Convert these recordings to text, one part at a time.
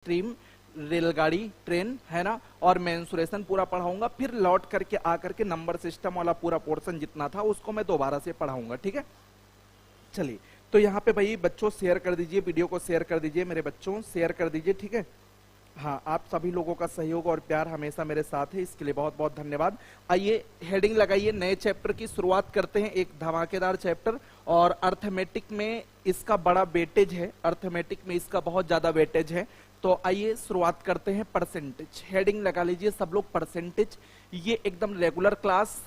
Stream, रेलगाड़ी, train, है ना, और मेंसुरेशन पूरा पढ़ाऊंगा। फिर लौट करके आकर के नंबर सिस्टम वाला पूरा पोर्शन जितना था उसको मैं दोबारा से पढ़ाऊंगा। ठीक है, चलिए। तो यहाँ पे भाई बच्चों शेयर कर दीजिए, वीडियो को शेयर कर दीजिए, मेरे बच्चों शेयर कर दीजिए। ठीक है, हाँ, आप सभी लोगों का सहयोग और प्यार हमेशा मेरे साथ है, इसके लिए बहुत बहुत धन्यवाद। आइए हेडिंग लगाइए, नए चैप्टर की शुरुआत करते हैं, एक धमाकेदार चैप्टर। और अर्थमेटिक में इसका बड़ा वेटेज है, अर्थमेटिक में इसका बहुत ज्यादा वेटेज है। तो आइए शुरुआत करते हैं। परसेंटेज, हेडिंग लगा लीजिए सब लोग, परसेंटेज। ये एकदम रेगुलर क्लास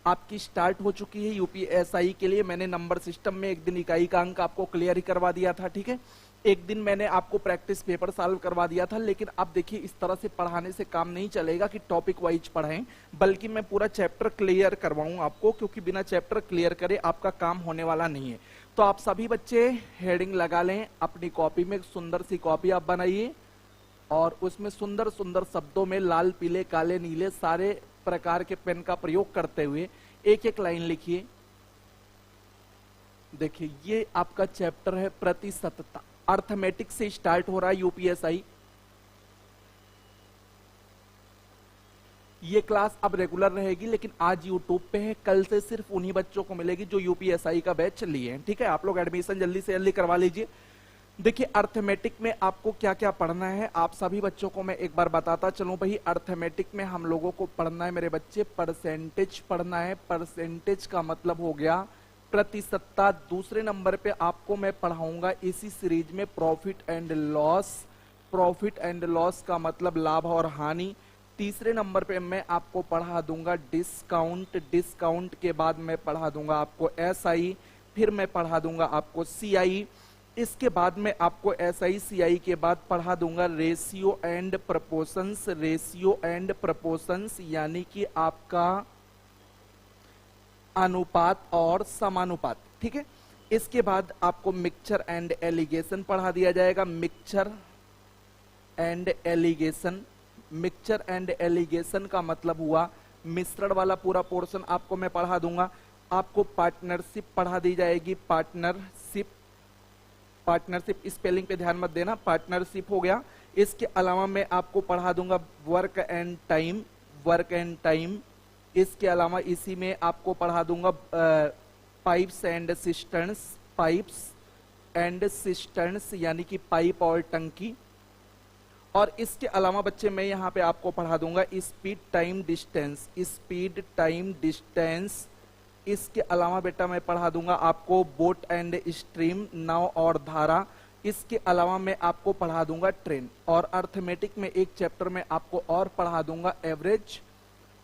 आपकी स्टार्ट हो चुकी है यूपीएसआई के लिए। मैंने नंबर सिस्टम में एक दिन इकाई का अंक आपको क्लियर ही करवा दिया था। ठीक है, एक दिन मैंने आपको प्रैक्टिस पेपर सॉल्व करवा दिया था। लेकिन अब देखिए, इस तरह से पढ़ाने से काम नहीं चलेगा कि टॉपिक वाइज पढ़ें, बल्कि मैं पूरा चैप्टर क्लियर करवाऊं आपको, क्योंकि बिना चैप्टर क्लियर करे आपका काम होने वाला नहीं है। तो आप सभी बच्चे हेडिंग लगा लें, अपनी कॉपी में सुंदर सी कॉपी आप बनाइए और उसमें सुंदर सुंदर शब्दों में लाल, पीले, काले, नीले सारे प्रकार के पेन का प्रयोग करते हुए एक एक लाइन लिखिए। देखिए, ये आपका चैप्टर है प्रतिशतता, अर्थमेटिक से स्टार्ट हो रहा है यूपीएसआई। ये क्लास अब रेगुलर रहेगी, लेकिन आज यूट्यूब पे है, कल से सिर्फ उन्हीं बच्चों को मिलेगी जो यूपीएसआई का बैच लिए हैं। ठीक है, आप लोग एडमिशन जल्दी से जल्दी करवा लीजिए। देखिए, अर्थमेटिक में आपको क्या क्या पढ़ना है, आप सभी बच्चों को मैं एक बार बताता चलूं। भाई, अर्थमेटिक में हम लोगों को पढ़ना है मेरे बच्चे, परसेंटेज पढ़ना है। परसेंटेज का मतलब हो गया प्रतिशतता। दूसरे नंबर पे आपको मैं पढ़ाऊंगा इसी सीरीज में profit and loss. Profit and loss का मतलब लाभ और हानि। तीसरे नंबर पे मैं आपको पढ़ा दूंगा डिस्काउंट। डिस्काउंट के बाद मैं पढ़ा दूंगा आपको एसआई, फिर मैं पढ़ा दूंगा आपको सीआई। इसके बाद में आपको एसआई सीआई के बाद पढ़ा दूंगा ratio and proportions. Ratio and proportions यानी कि आपका अनुपात और समानुपात। ठीक है, इसके बाद आपको मिक्सचर एंड एलिगेशन पढ़ा दिया जाएगा। Mixture and allegation, mixture and allegation का मतलब हुआ मिश्रण वाला पूरा पोर्शन आपको मैं पढ़ा दूंगा। आपको पार्टनरशिप पढ़ा दी जाएगी, पार्टनरशिप। पार्टनरशिप स्पेलिंग पे ध्यान मत देना, पार्टनरशिप हो गया। इसके अलावा मैं आपको पढ़ा दूंगा work and time. Work and time. इसके अलावा इसी में आपको पढ़ा दूंगा पाइप्स एंड सिस्टर्न्स। पाइप्स एंड सिस्टर्न्स यानी कि पाइप और टंकी। और इसके अलावा बच्चे मैं यहाँ पे आपको पढ़ा दूंगा speed, time, distance. Speed, time, distance. इसके अलावा बेटा मैं पढ़ा दूंगा आपको बोट एंड स्ट्रीम, नाव और धारा। इसके अलावा मैं आपको पढ़ा दूंगा ट्रेन। और अर्थमेटिक में एक चैप्टर में आपको और पढ़ा दूंगा एवरेज,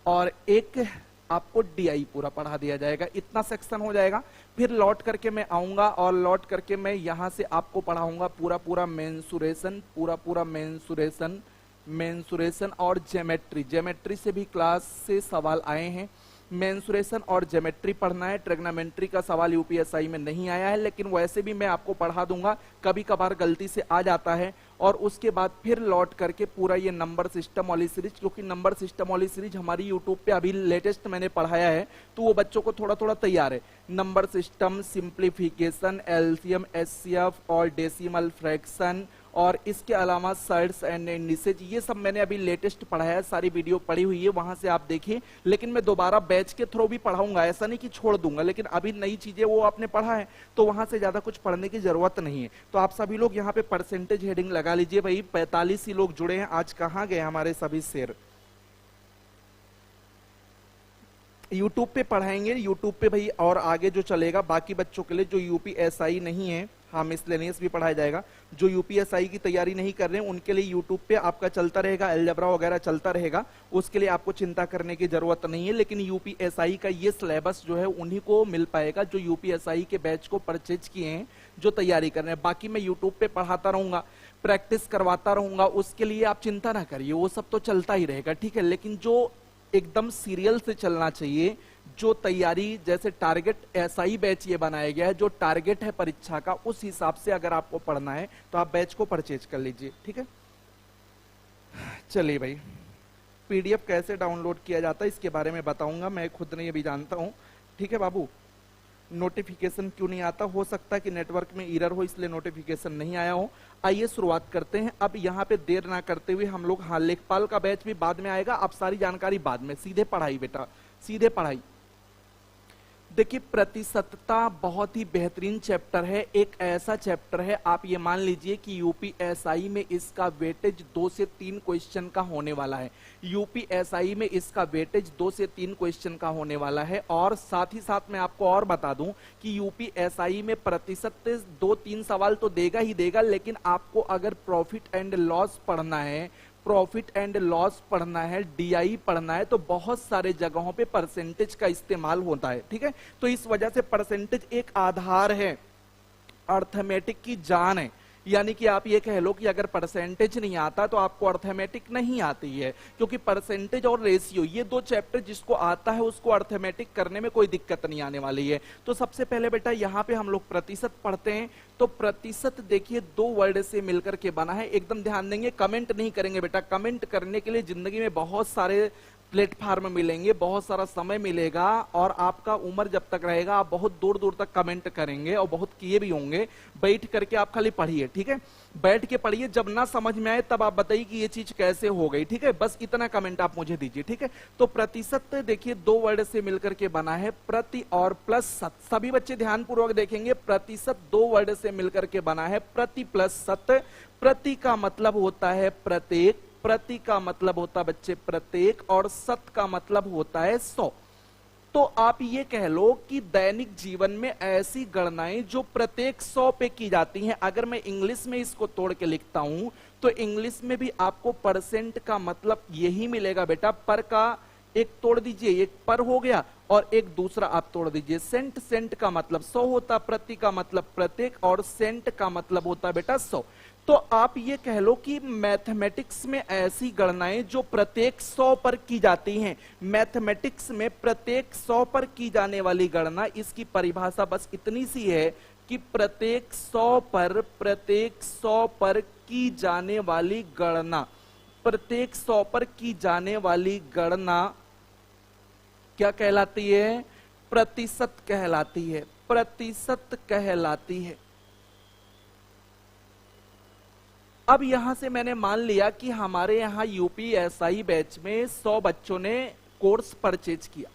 और एक आपको डीआई पूरा पढ़ा दिया जाएगा। इतना सेक्शन हो जाएगा। फिर लौट करके मैं आऊंगा और लौट करके मैं यहां से आपको पढ़ाऊंगा पूरा पूरा मेंसुरेशन, पूरा पूरा मेंसुरेशन, मेंसुरेशन और ज्योमेट्री। ज्योमेट्री से भी क्लास से सवाल आए हैं, मेंसुरेशन और ज्योमेट्री पढ़ना है। ट्रिग्नोमेट्री का सवाल यूपीएसआई में नहीं आया है, लेकिन वैसे भी मैं आपको पढ़ा दूंगा, कभी कभार गलती से आ जाता है। और उसके बाद फिर लौट करके पूरा ये नंबर सिस्टम वाली सीरीज, क्योंकि नंबर सिस्टम वाली सीरीज हमारी यूट्यूब पे अभी लेटेस्ट मैंने पढ़ाया है, तो वो बच्चों को थोड़ा थोड़ा तैयार है। Number system, simplification, LCM, HCF और डेसिमल फ्रैक्शन, और इसके अलावा सर्ट्स एंड इंडिसेज, ये सब मैंने अभी लेटेस्ट पढ़ाया है, सारी वीडियो पड़ी हुई है, वहां से आप देखिए। लेकिन मैं दोबारा बैच के थ्रू भी पढ़ाऊंगा, ऐसा नहीं कि छोड़ दूंगा, लेकिन अभी नई चीजें वो आपने पढ़ा है तो वहां से ज्यादा कुछ पढ़ने की जरूरत नहीं है। तो आप सभी लोग यहाँ पे परसेंटेज हेडिंग लगा लीजिए। भाई 45 ही लोग जुड़े हैं, आज कहाँ गए हमारे सभी शेर। यूट्यूब पे पढ़ाएंगे, यूट्यूब पे भाई और आगे जो चलेगा बाकी बच्चों के लिए जो यूपीएसआई नहीं है, हाँ मिसलेनियस भी पढ़ाया जाएगा। जो यूपीएसआई की तैयारी नहीं कर रहे हैं उनके लिए यूट्यूब पे आपका चलता रहेगा, अलजेब्रा वगैरह चलता रहेगा, उसके लिए आपको चिंता करने की जरूरत नहीं है। लेकिन यूपीएसआई का ये सिलेबस जो है उन्हीं को मिल पाएगा जो यूपीएसआई के बैच को परचेज किए हैं, जो तैयारी कर रहे हैं। बाकी मैं यूट्यूब पे पढ़ाता रहूंगा, प्रैक्टिस करवाता रहूंगा, उसके लिए आप चिंता ना करिए, वो सब तो चलता ही रहेगा। ठीक है, लेकिन जो एकदम सीरियल से चलना चाहिए, जो तैयारी, जैसे टारगेट ऐसा ही बैच ये बनाया गया है, जो टारगेट है परीक्षा का उस हिसाब से अगर आपको पढ़ना है तो आप बैच को परचेज कर लीजिए। ठीक है, चलिए भाई, पीडीएफ कैसे डाउनलोड किया जाता है इसके बारे में बताऊंगा, मैं खुद नहीं अभी जानता हूं। ठीक है बाबू, नोटिफिकेशन क्यों नहीं आता? हो सकता है कि नेटवर्क में एरर हो इसलिए नोटिफिकेशन नहीं आया हो। आइए शुरुआत करते हैं। अब यहाँ पे देर ना करते हुए हम लोग, हाँ लेखपाल का बैच भी बाद में आएगा, आप सारी जानकारी बाद में, सीधे पढ़ाई बेटा, सीधे पढ़ाई। देखिए प्रतिशतता बहुत ही बेहतरीन चैप्टर है, एक ऐसा चैप्टर है आप ये मान लीजिए कि यूपीएसआई में इसका वेटेज 2 से 3 क्वेश्चन का होने वाला है। यूपीएसआई में इसका वेटेज 2 से 3 क्वेश्चन का होने वाला है। और साथ ही साथ मैं आपको और बता दूं कि यूपीएसआई में प्रतिशत 2-3 सवाल तो देगा ही देगा, लेकिन आपको अगर प्रॉफिट एंड लॉस पढ़ना है, प्रॉफिट एंड लॉस पढ़ना है, डीआई पढ़ना है, तो बहुत सारे जगहों पे परसेंटेज का इस्तेमाल होता है। ठीक है, तो इस वजह से परसेंटेज एक आधार है, अर्थमेटिक की जान है। यानी कि आप ये कह लो कि अगर परसेंटेज नहीं आता तो आपको अर्थमेटिक नहीं आती है, क्योंकि परसेंटेज और रेशियो ये दो चैप्टर जिसको आता है उसको अर्थमेटिक करने में कोई दिक्कत नहीं आने वाली है। तो सबसे पहले बेटा यहाँ पे हम लोग प्रतिशत पढ़ते हैं। तो प्रतिशत देखिए 2 वर्ड से मिलकर के बना है, एकदम ध्यान देंगे, कमेंट नहीं करेंगे बेटा। कमेंट करने के लिए जिंदगी में बहुत सारे प्लेटफार्म मिलेंगे, बहुत सारा समय मिलेगा, और आपका उम्र जब तक रहेगा आप बहुत दूर दूर तक कमेंट करेंगे और बहुत किए भी होंगे। बैठ करके आप खाली पढ़िए, ठीक है, बैठ के पढ़िए, जब ना समझ में आए तब आप बताइए कि ये चीज कैसे हो गई। ठीक है, बस इतना कमेंट आप मुझे दीजिए। ठीक है, तो प्रतिशत देखिए 2 वर्ड से मिलकर के बना है, प्रति और प्लस सत। सभी बच्चे ध्यानपूर्वक देखेंगे, प्रतिशत 2 वर्ड से मिलकर के बना है, प्रति प्लस सत। प्रति का मतलब होता है प्रत्येक, प्रति का मतलब होता है बच्चे प्रत्येक, और सत का मतलब होता है 100। तो आप ये कह लो कि दैनिक जीवन में ऐसी गणनाएं जो प्रत्येक 100 पे की जाती हैं, अगर मैं इंग्लिश में इसको तोड़ के लिखता हूं तो इंग्लिश में भी आपको परसेंट का मतलब यही मिलेगा बेटा। पर का एक तोड़ दीजिए, एक पर हो गया, और एक दूसरा आप तोड़ दीजिए सेंट। सेंट का मतलब 100 होता, प्रति का मतलब प्रत्येक, और सेंट का मतलब होता बेटा 100। तो आप ये कह लो कि मैथमेटिक्स में ऐसी गणनाएं जो प्रत्येक 100 पर की जाती हैं, मैथमेटिक्स में प्रत्येक 100 पर की जाने वाली गणना, इसकी परिभाषा बस इतनी सी है कि प्रत्येक 100 पर की जाने वाली गणना, प्रत्येक 100 पर की जाने वाली गणना क्या कहलाती है? प्रतिशत कहलाती है, प्रतिशत कहलाती है। अब यहां से मैंने मान लिया कि हमारे यहां यूपीएसआई बैच में 100 बच्चों ने कोर्स परचेज किया,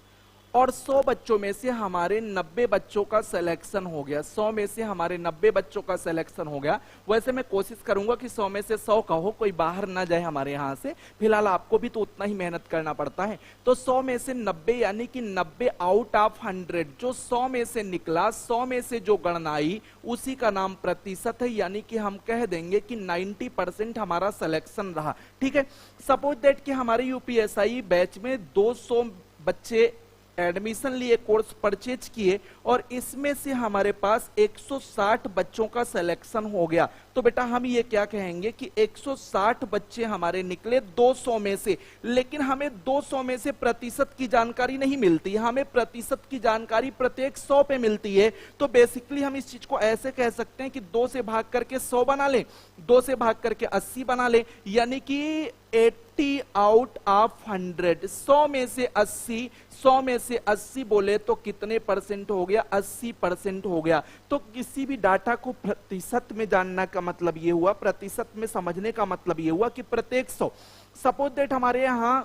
और 100 बच्चों में से हमारे 90 बच्चों का सिलेक्शन हो गया। 100 में से हमारे 90 बच्चों का सिलेक्शन हो गया। वैसे मैं कोशिश करूंगा कि 100 में से 100 का हो, कोई बाहर ना जाए हमारे यहां से, फिलहाल आपको भी तो उतना ही मेहनत करना पड़ता है। तो 100 में से 90 यानी कि 90 आउट ऑफ 100 जो 100 में से निकला, 100 में से जो गणना आई उसी का नाम प्रतिशत है। यानी कि हम कह देंगे कि 90% हमारा सिलेक्शन रहा। ठीक है, सपोज दैट कि हमारे यूपीएसआई बैच में 200 बच्चे एडमिशन लिए, कोर्स परचेज किए, और इसमें से हमारे पास 160 बच्चों का सिलेक्शन हो गया। तो बेटा हम ये क्या कहेंगे कि 160 बच्चे हमारे निकले 200 में से, लेकिन हमें 200 में से प्रतिशत की जानकारी नहीं मिलती, हमें प्रतिशत की जानकारी प्रत्येक 100 पे मिलती है। तो बेसिकली हम इस चीज को ऐसे कह सकते हैं कि 2 से भाग करके 100 बना ले, 2 से भाग करके 80 बना ले, यानी कि 80 आउट ऑफ 100, 100 में से 80, 100 में से 80 बोले तो कितने परसेंट हो गया? 80% हो गया। तो किसी भी डाटा को प्रतिशत में जानना का मतलब ये हुआ, प्रतिशत में समझने का मतलब ये हुआ कि प्रत्येक 100, सपोज दैट हमारे यहाँ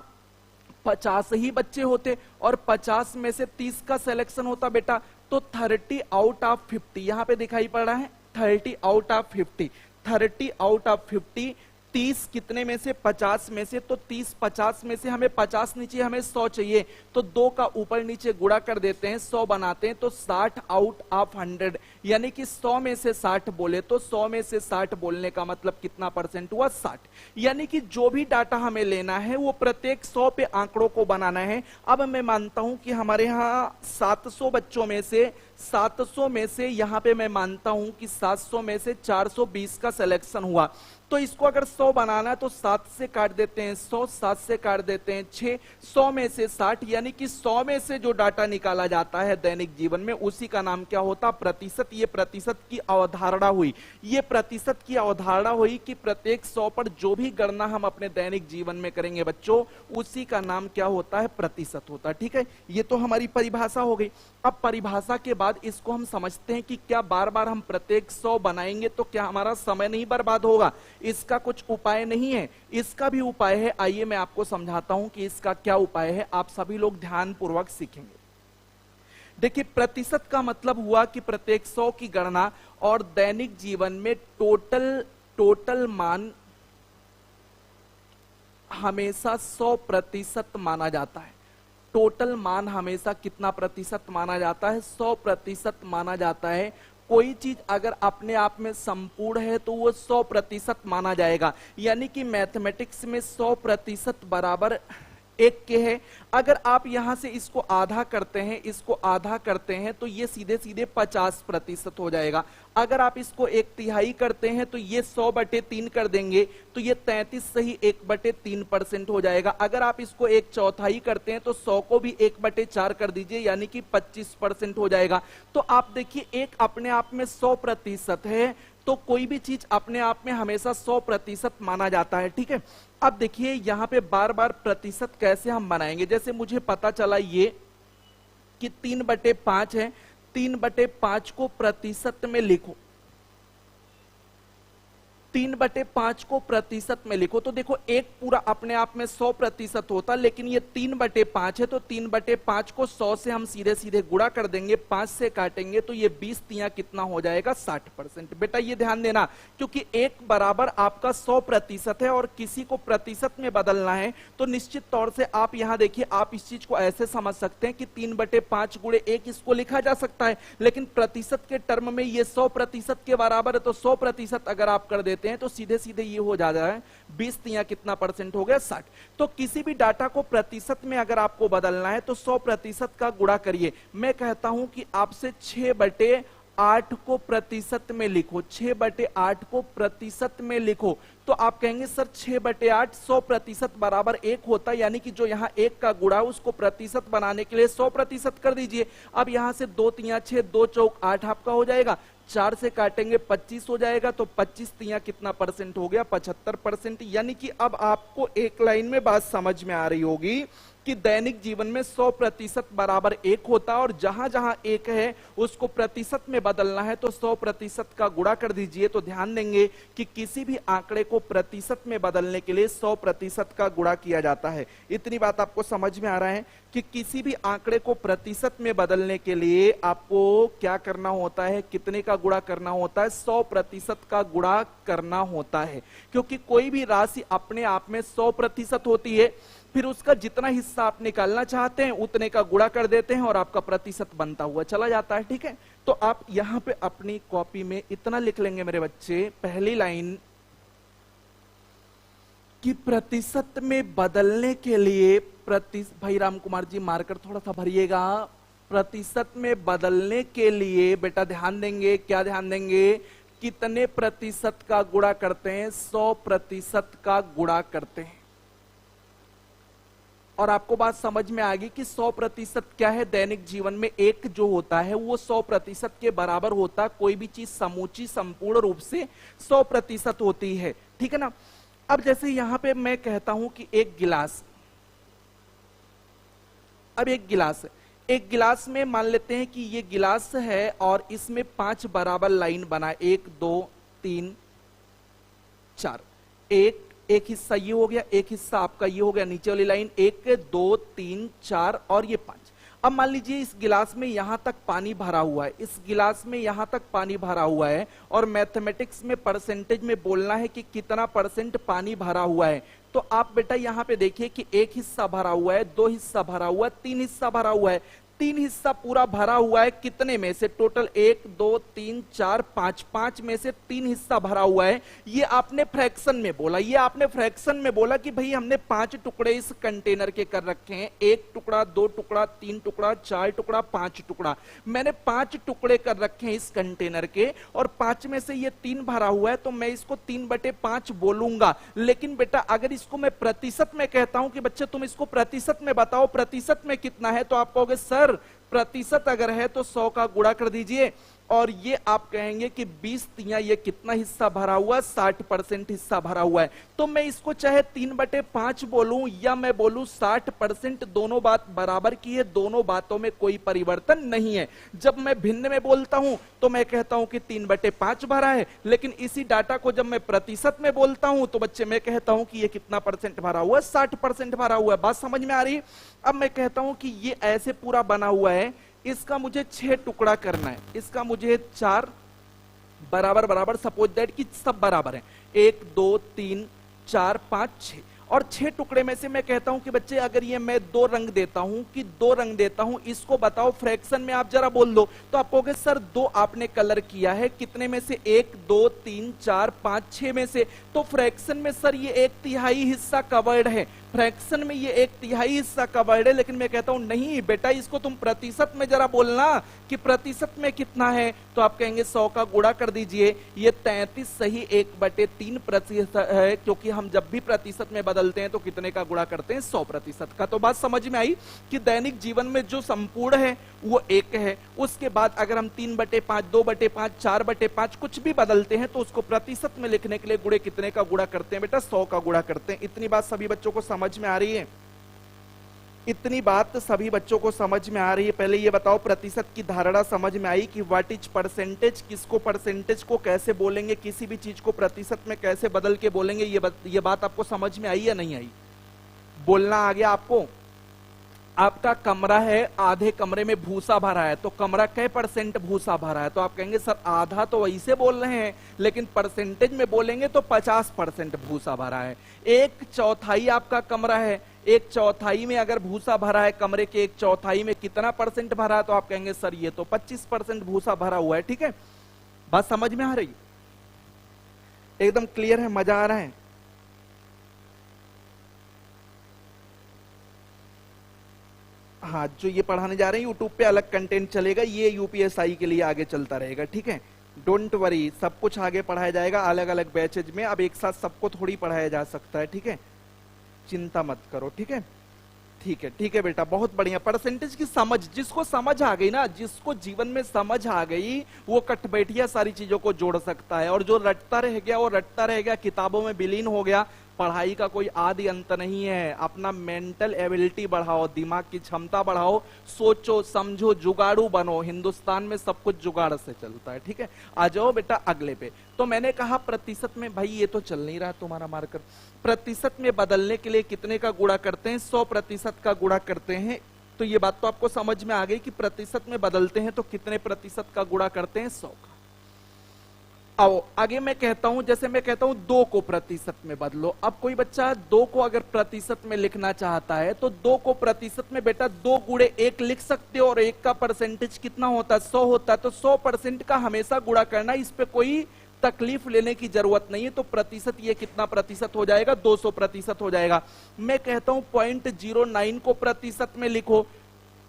50 ही बच्चे होते और 50 में से 30 का सिलेक्शन होता बेटा, तो 30 आउट ऑफ 50 यहां पे दिखाई पड़ रहा है, 30 आउट ऑफ 50, 30 आउट ऑफ 50, 30 कितने में से? 50 में से। तो 30 50 में से हमें 50 नीचे हमें 100 चाहिए, तो 2 का ऊपर नीचे गुणा कर देते हैं, 100 बनाते हैं, तो 60 आउट ऑफ 100, यानी कि 100 में से 60 बोले तो 100 में से 60 बोलने का मतलब कितना परसेंट हुआ? 60। यानी कि जो भी डाटा हमें लेना है वो प्रत्येक 100 पे आंकड़ों को बनाना है। अब मैं मानता हूं कि हमारे यहाँ 700 बच्चों में से, 700 में से यहां पे मैं मानता हूं कि 700 में से 420 का सिलेक्शन हुआ। तो इसको अगर 100 बनाना है तो 7 से काट देते हैं 100, 7 से काट देते हैं 6, 100 में से 60, यानी कि 100 में से जो डाटा निकाला जाता है दैनिक जीवन में उसी का नाम क्या होता? प्रतिशत। ये प्रतिशत की अवधारणा हुई, ये प्रतिशत की अवधारणा हुई कि प्रत्येक 100 पर जो भी गणना हम अपने दैनिक जीवन में करेंगे बच्चों, उसी का नाम क्या होता है? प्रतिशत होता है। ठीक है, ये तो हमारी परिभाषा हो गई। अब परिभाषा के बाद इसको हम समझते हैं कि क्या बार बार हम प्रत्येक 100 बनाएंगे तो क्या हमारा समय नहीं बर्बाद होगा। इसका कुछ उपाय नहीं है, इसका भी उपाय है। आइए मैं आपको समझाता हूं कि इसका क्या उपाय है, आप सभी लोग ध्यान पूर्वक सीखेंगे। देखिए, प्रतिशत का मतलब हुआ कि प्रत्येक 100 की गणना, और दैनिक जीवन में टोटल मान हमेशा 100% माना जाता है। टोटल मान हमेशा कितना प्रतिशत माना जाता है? 100% माना जाता है। कोई चीज अगर अपने आप में संपूर्ण है तो वो 100% माना जाएगा। यानी कि मैथमेटिक्स में 100% बराबर 1 के है। अगर आप यहां से इसको आधा करते हैं, इसको आधा करते हैं तो ये सीधे सीधे 50% हो जाएगा। अगर आप इसको 1/3 करते हैं तो ये 100/3 कर देंगे तो ये 33 से ही 1/3% हो जाएगा। अगर आप इसको 1/4 करते हैं तो 100 को भी 1/4 कर दीजिए, यानी कि 25% हो जाएगा। तो आप देखिए, एक अपने आप में 100% है, तो कोई भी चीज अपने आप में हमेशा 100% माना जाता है। ठीक है, अब देखिए यहां पे बार बार प्रतिशत कैसे हम बनाएंगे। जैसे मुझे पता चला ये कि 3/5 है, 3/5 को प्रतिशत में लिखो, 3/5 को प्रतिशत में लिखो। तो देखो, एक पूरा अपने आप में 100% होता, लेकिन ये 3/5 है, तो 3/5 को 100 से हम सीधे सीधे गुणा कर देंगे, 5 से काटेंगे तो ये 20 तिया कितना हो जाएगा? 60%। बेटा ये ध्यान देना, क्योंकि एक बराबर आपका 100% है और किसी को प्रतिशत में बदलना है तो निश्चित तौर से आप यहां देखिए, आप इस चीज को ऐसे समझ सकते हैं कि 3/5 गुणे 1 इसको लिखा जा सकता है, लेकिन प्रतिशत के टर्म में ये 100% के बराबर है, तो 100% अगर आप कर देते हैं तो सीधे सीधे ये हो जाता है 20 तिया कितना परसेंट हो गया? 60। तो किसी भी डाटा को प्रतिशत में अगर आपको बदलना है तो 100% का गुणा करिए। मैं कहता हूं कि आपसे 6/8 को प्रतिशत में लिखो, 6/8 को प्रतिशत में लिखो। तो आप कहेंगे सर 6/8 100% बराबर 1 होता है, यानी कि जो यहाँ 1 का गुणा उसको प्रतिशत बनाने के लिए 100% कर दीजिए। अब यहां से 2 तिया 6, 2 चौक 8 आपका हो जाएगा, 4 से काटेंगे 25 हो जाएगा, तो 25 तिया कितना परसेंट हो गया? 75%। यानी कि अब आपको एक लाइन में बात समझ में आ रही होगी कि दैनिक जीवन में 100% बराबर 1 होता है, और जहां जहां 1 है उसको प्रतिशत में बदलना है तो 100% का गुणा कर दीजिए। तो ध्यान देंगे कि किसी भी आंकड़े को प्रतिशत में बदलने के लिए 100% का गुणा किया जाता है। इतनी बात आपको समझ में आ रहा है कि किसी भी आंकड़े को प्रतिशत में बदलने के लिए आपको क्या करना होता है? कितने का गुणा करना होता है? 100% का गुणा करना होता है, क्योंकि कोई भी राशि अपने आप में 100% होती है, फिर उसका जितना हिस्सा आप निकालना चाहते हैं उतने का गुणा कर देते हैं और आपका प्रतिशत बनता हुआ चला जाता है। ठीक है, तो आप यहां पे अपनी कॉपी में इतना लिख लेंगे मेरे बच्चे, पहली लाइन कि प्रतिशत में बदलने के लिए भाई राम कुमार जी मार्कर थोड़ा सा भरिएगा। प्रतिशत में बदलने के लिए बेटा ध्यान देंगे, क्या ध्यान देंगे? कितने प्रतिशत का गुणा करते हैं? 100% का गुणा करते हैं। और आपको बात समझ में आ गई कि 100% क्या है? दैनिक जीवन में एक जो होता है वो 100% के बराबर होता है। कोई भी चीज समूची संपूर्ण रूप से 100% होती है। ठीक है ना? अब जैसे यहां पे मैं कहता हूं कि एक गिलास, अब एक गिलास है, एक गिलास में मान लेते हैं कि ये गिलास है और इसमें 5 बराबर लाइन बना, 1 2 3 4, एक हिस्सा ये हो गया, एक हिस्सा आपका ये हो गया, नीचे वाली लाइन 1 2 3 4 और ये 5। अब मान लीजिए इस गिलास में यहां तक पानी भरा हुआ है, इस गिलास में यहां तक पानी भरा हुआ है, और मैथमेटिक्स में परसेंटेज में बोलना है कि कितना % पानी भरा हुआ है। तो आप बेटा यहां पे देखिए कि 1 हिस्सा भरा हुआ है, 2 हिस्सा भरा हुआ है, 3 हिस्सा भरा हुआ है। 3 हिस्सा पूरा भरा हुआ है, कितने में से? टोटल 1 2 3 4 5, 5 में से 3 हिस्सा भरा हुआ है। ये आपने फ्रैक्शन में बोला, ये आपने फ्रैक्शन में बोला कि भाई हमने 5 टुकड़े इस कंटेनर के कर रखे हैं, 1 टुकड़ा 2 टुकड़ा 3 टुकड़ा 4 टुकड़ा 5 टुकड़ा। मैंने 5 टुकड़े कर रखे हैं इस कंटेनर के, और 5 में से ये 3 भरा हुआ है, तो मैं इसको 3/5 बोलूंगा। लेकिन बेटा अगर इसको मैं प्रतिशत में कहता हूं कि बच्चे तुम इसको प्रतिशत में बताओ, प्रतिशत में कितना है, तो आप कहोगे सर प्रतिशत अगर है तो 100 का गुणा कर दीजिए, और ये आप कहेंगे कि 20 तिया ये कितना हिस्सा भरा हुआ है, 60% हिस्सा भरा हुआ है। तो मैं इसको चाहे 3/5 बोलूं या मैं बोलूं 60%, दोनों बात बराबर की है, दोनों बातों में कोई परिवर्तन नहीं है। जब मैं भिन्न में बोलता हूं तो मैं कहता हूं कि 3/5 भरा है, लेकिन इसी डाटा को जब मैं प्रतिशत में बोलता हूं तो बच्चे मैं कहता हूं कि ये कितना परसेंट भरा हुआ है, 60% भरा हुआ है। बात समझ में आ रही है? अब मैं कहता हूं कि ये ऐसे पूरा बना हुआ है, इसका मुझे 6 टुकड़ा करना है, इसका मुझे 4 बराबर बराबर, सपोज दैट कि सब बराबर है, 1 2 3 4 5 6, और 6 टुकड़े में से मैं कहता हूं कि बच्चे अगर ये मैं 2 रंग देता हूं, कि 2 रंग देता हूं, इसको बताओ फ्रैक्शन में आप जरा बोल दो। तो आप कहोगे सर 2 आपने कलर किया है, कितने में से? 1 2 3 4 5 6 में से। तो फ्रैक्शन में सर ये 1/3 हिस्सा कवर्ड है, फ्रैक्शन में ये 1/3 हिस्सा कवर्ड है, लेकिन मैं कहता हूं नहीं बेटा, इसको तुम प्रतिशत में जरा बोलना कि प्रतिशत में कितना है। तो आप कहेंगे 100 का गुणा कर दीजिए, ये 33 सही 1/3 प्रतिशत है, क्योंकि हम जब भी प्रतिशत में बदलते हैं तो कितने का गुणा करते हैं? 100% का। तो बात समझ में आई कि दैनिक जीवन में जो संपूर्ण है वो 1 है, उसके बाद अगर हम 3/5 2/5 4/5 कुछ भी बदलते हैं तो उसको प्रतिशत में लिखने के लिए गुणे कितने का गुणा करते हैं बेटा? 100 का गुणा करते हैं। इतनी बात सभी बच्चों को समझ में आ रही है? इतनी बात सभी बच्चों को समझ में आ रही है? पहले ये बताओ प्रतिशत की धारणा समझ में आई कि व्हाट इज परसेंटेज, किसको परसेंटेज को कैसे बोलेंगे, किसी भी चीज को प्रतिशत में कैसे बदल के बोलेंगे, ये बात आपको समझ में आई या नहीं आई? बोलना आ गया आपको? आपका कमरा है, आधे कमरे में भूसा भरा है, तो कमरा कै % भूसा भरा है? तो आप कहेंगे सर आधा तो वैसे बोल रहे हैं, लेकिन परसेंटेज में बोलेंगे तो 50% भूसा भरा है। 1/4 आपका कमरा है, 1/4 में अगर भूसा भरा है, कमरे के 1/4 में कितना % भरा है? तो आप कहेंगे सर ये तो 25% भूसा भरा हुआ है। ठीक है, बात समझ में आ रही? एकदम क्लियर है? मजा आ रहा है? हाँ, जो ये पढ़ाने जा रहे हैं यूट्यूब पे अलग कंटेंट चलेगा, ये यूपीएसआई के लिए आगे चलता रहेगा। ठीक है, डोंट वरी, सब कुछ आगे पढ़ाया जाएगा अलग अलग बैचेज में। अब एक साथ सबको थोड़ी पढ़ाया जा सकता है। ठीक है, चिंता मत करो। ठीक है, ठीक है, ठीक है बेटा, बहुत बढ़िया। परसेंटेज की समझ, जिसको समझ आ गई ना, जिसको जीवन में समझ आ गई, वो कट बैठिया सारी चीजों को जोड़ सकता है, और जो रटता रह गया वो रटता रह गया, किताबों में विलीन हो गया। पढ़ाई का कोई आदि अंत नहीं है। अपना मेंटल एबिलिटी बढ़ाओ, दिमाग की क्षमता बढ़ाओ, सोचो समझो, जुगाड़ू बनो। हिंदुस्तान में सब कुछ जुगाड़ से चलता है। ठीक है, आ जाओ बेटा अगले पे। तो मैंने कहा प्रतिशत में, भाई ये तो चल नहीं रहा तुम्हारा मार्कर। प्रतिशत में बदलने के लिए कितने का गुणा करते हैं? 100% का गुणा करते हैं। तो ये बात तो आपको समझ में आ गई कि प्रतिशत में बदलते हैं तो कितने प्रतिशत का गुणा करते हैं? 100 का। आओ आगे मैं कहता हूं, जैसे मैं कहता हूं 2 को प्रतिशत में बदलो। अब कोई बच्चा 2 को अगर प्रतिशत में लिखना चाहता है तो 2 को प्रतिशत में बेटा 2 गुणे 1 लिख सकते हो, और 1 का परसेंटेज कितना होता है? 100 होता है। तो 100% का हमेशा गुणा करना, इस पे कोई तकलीफ लेने की जरूरत नहीं है। तो प्रतिशत ये कितना प्रतिशत हो जाएगा? 200% हो जाएगा। मैं कहता हूं 0.09 को प्रतिशत में लिखो,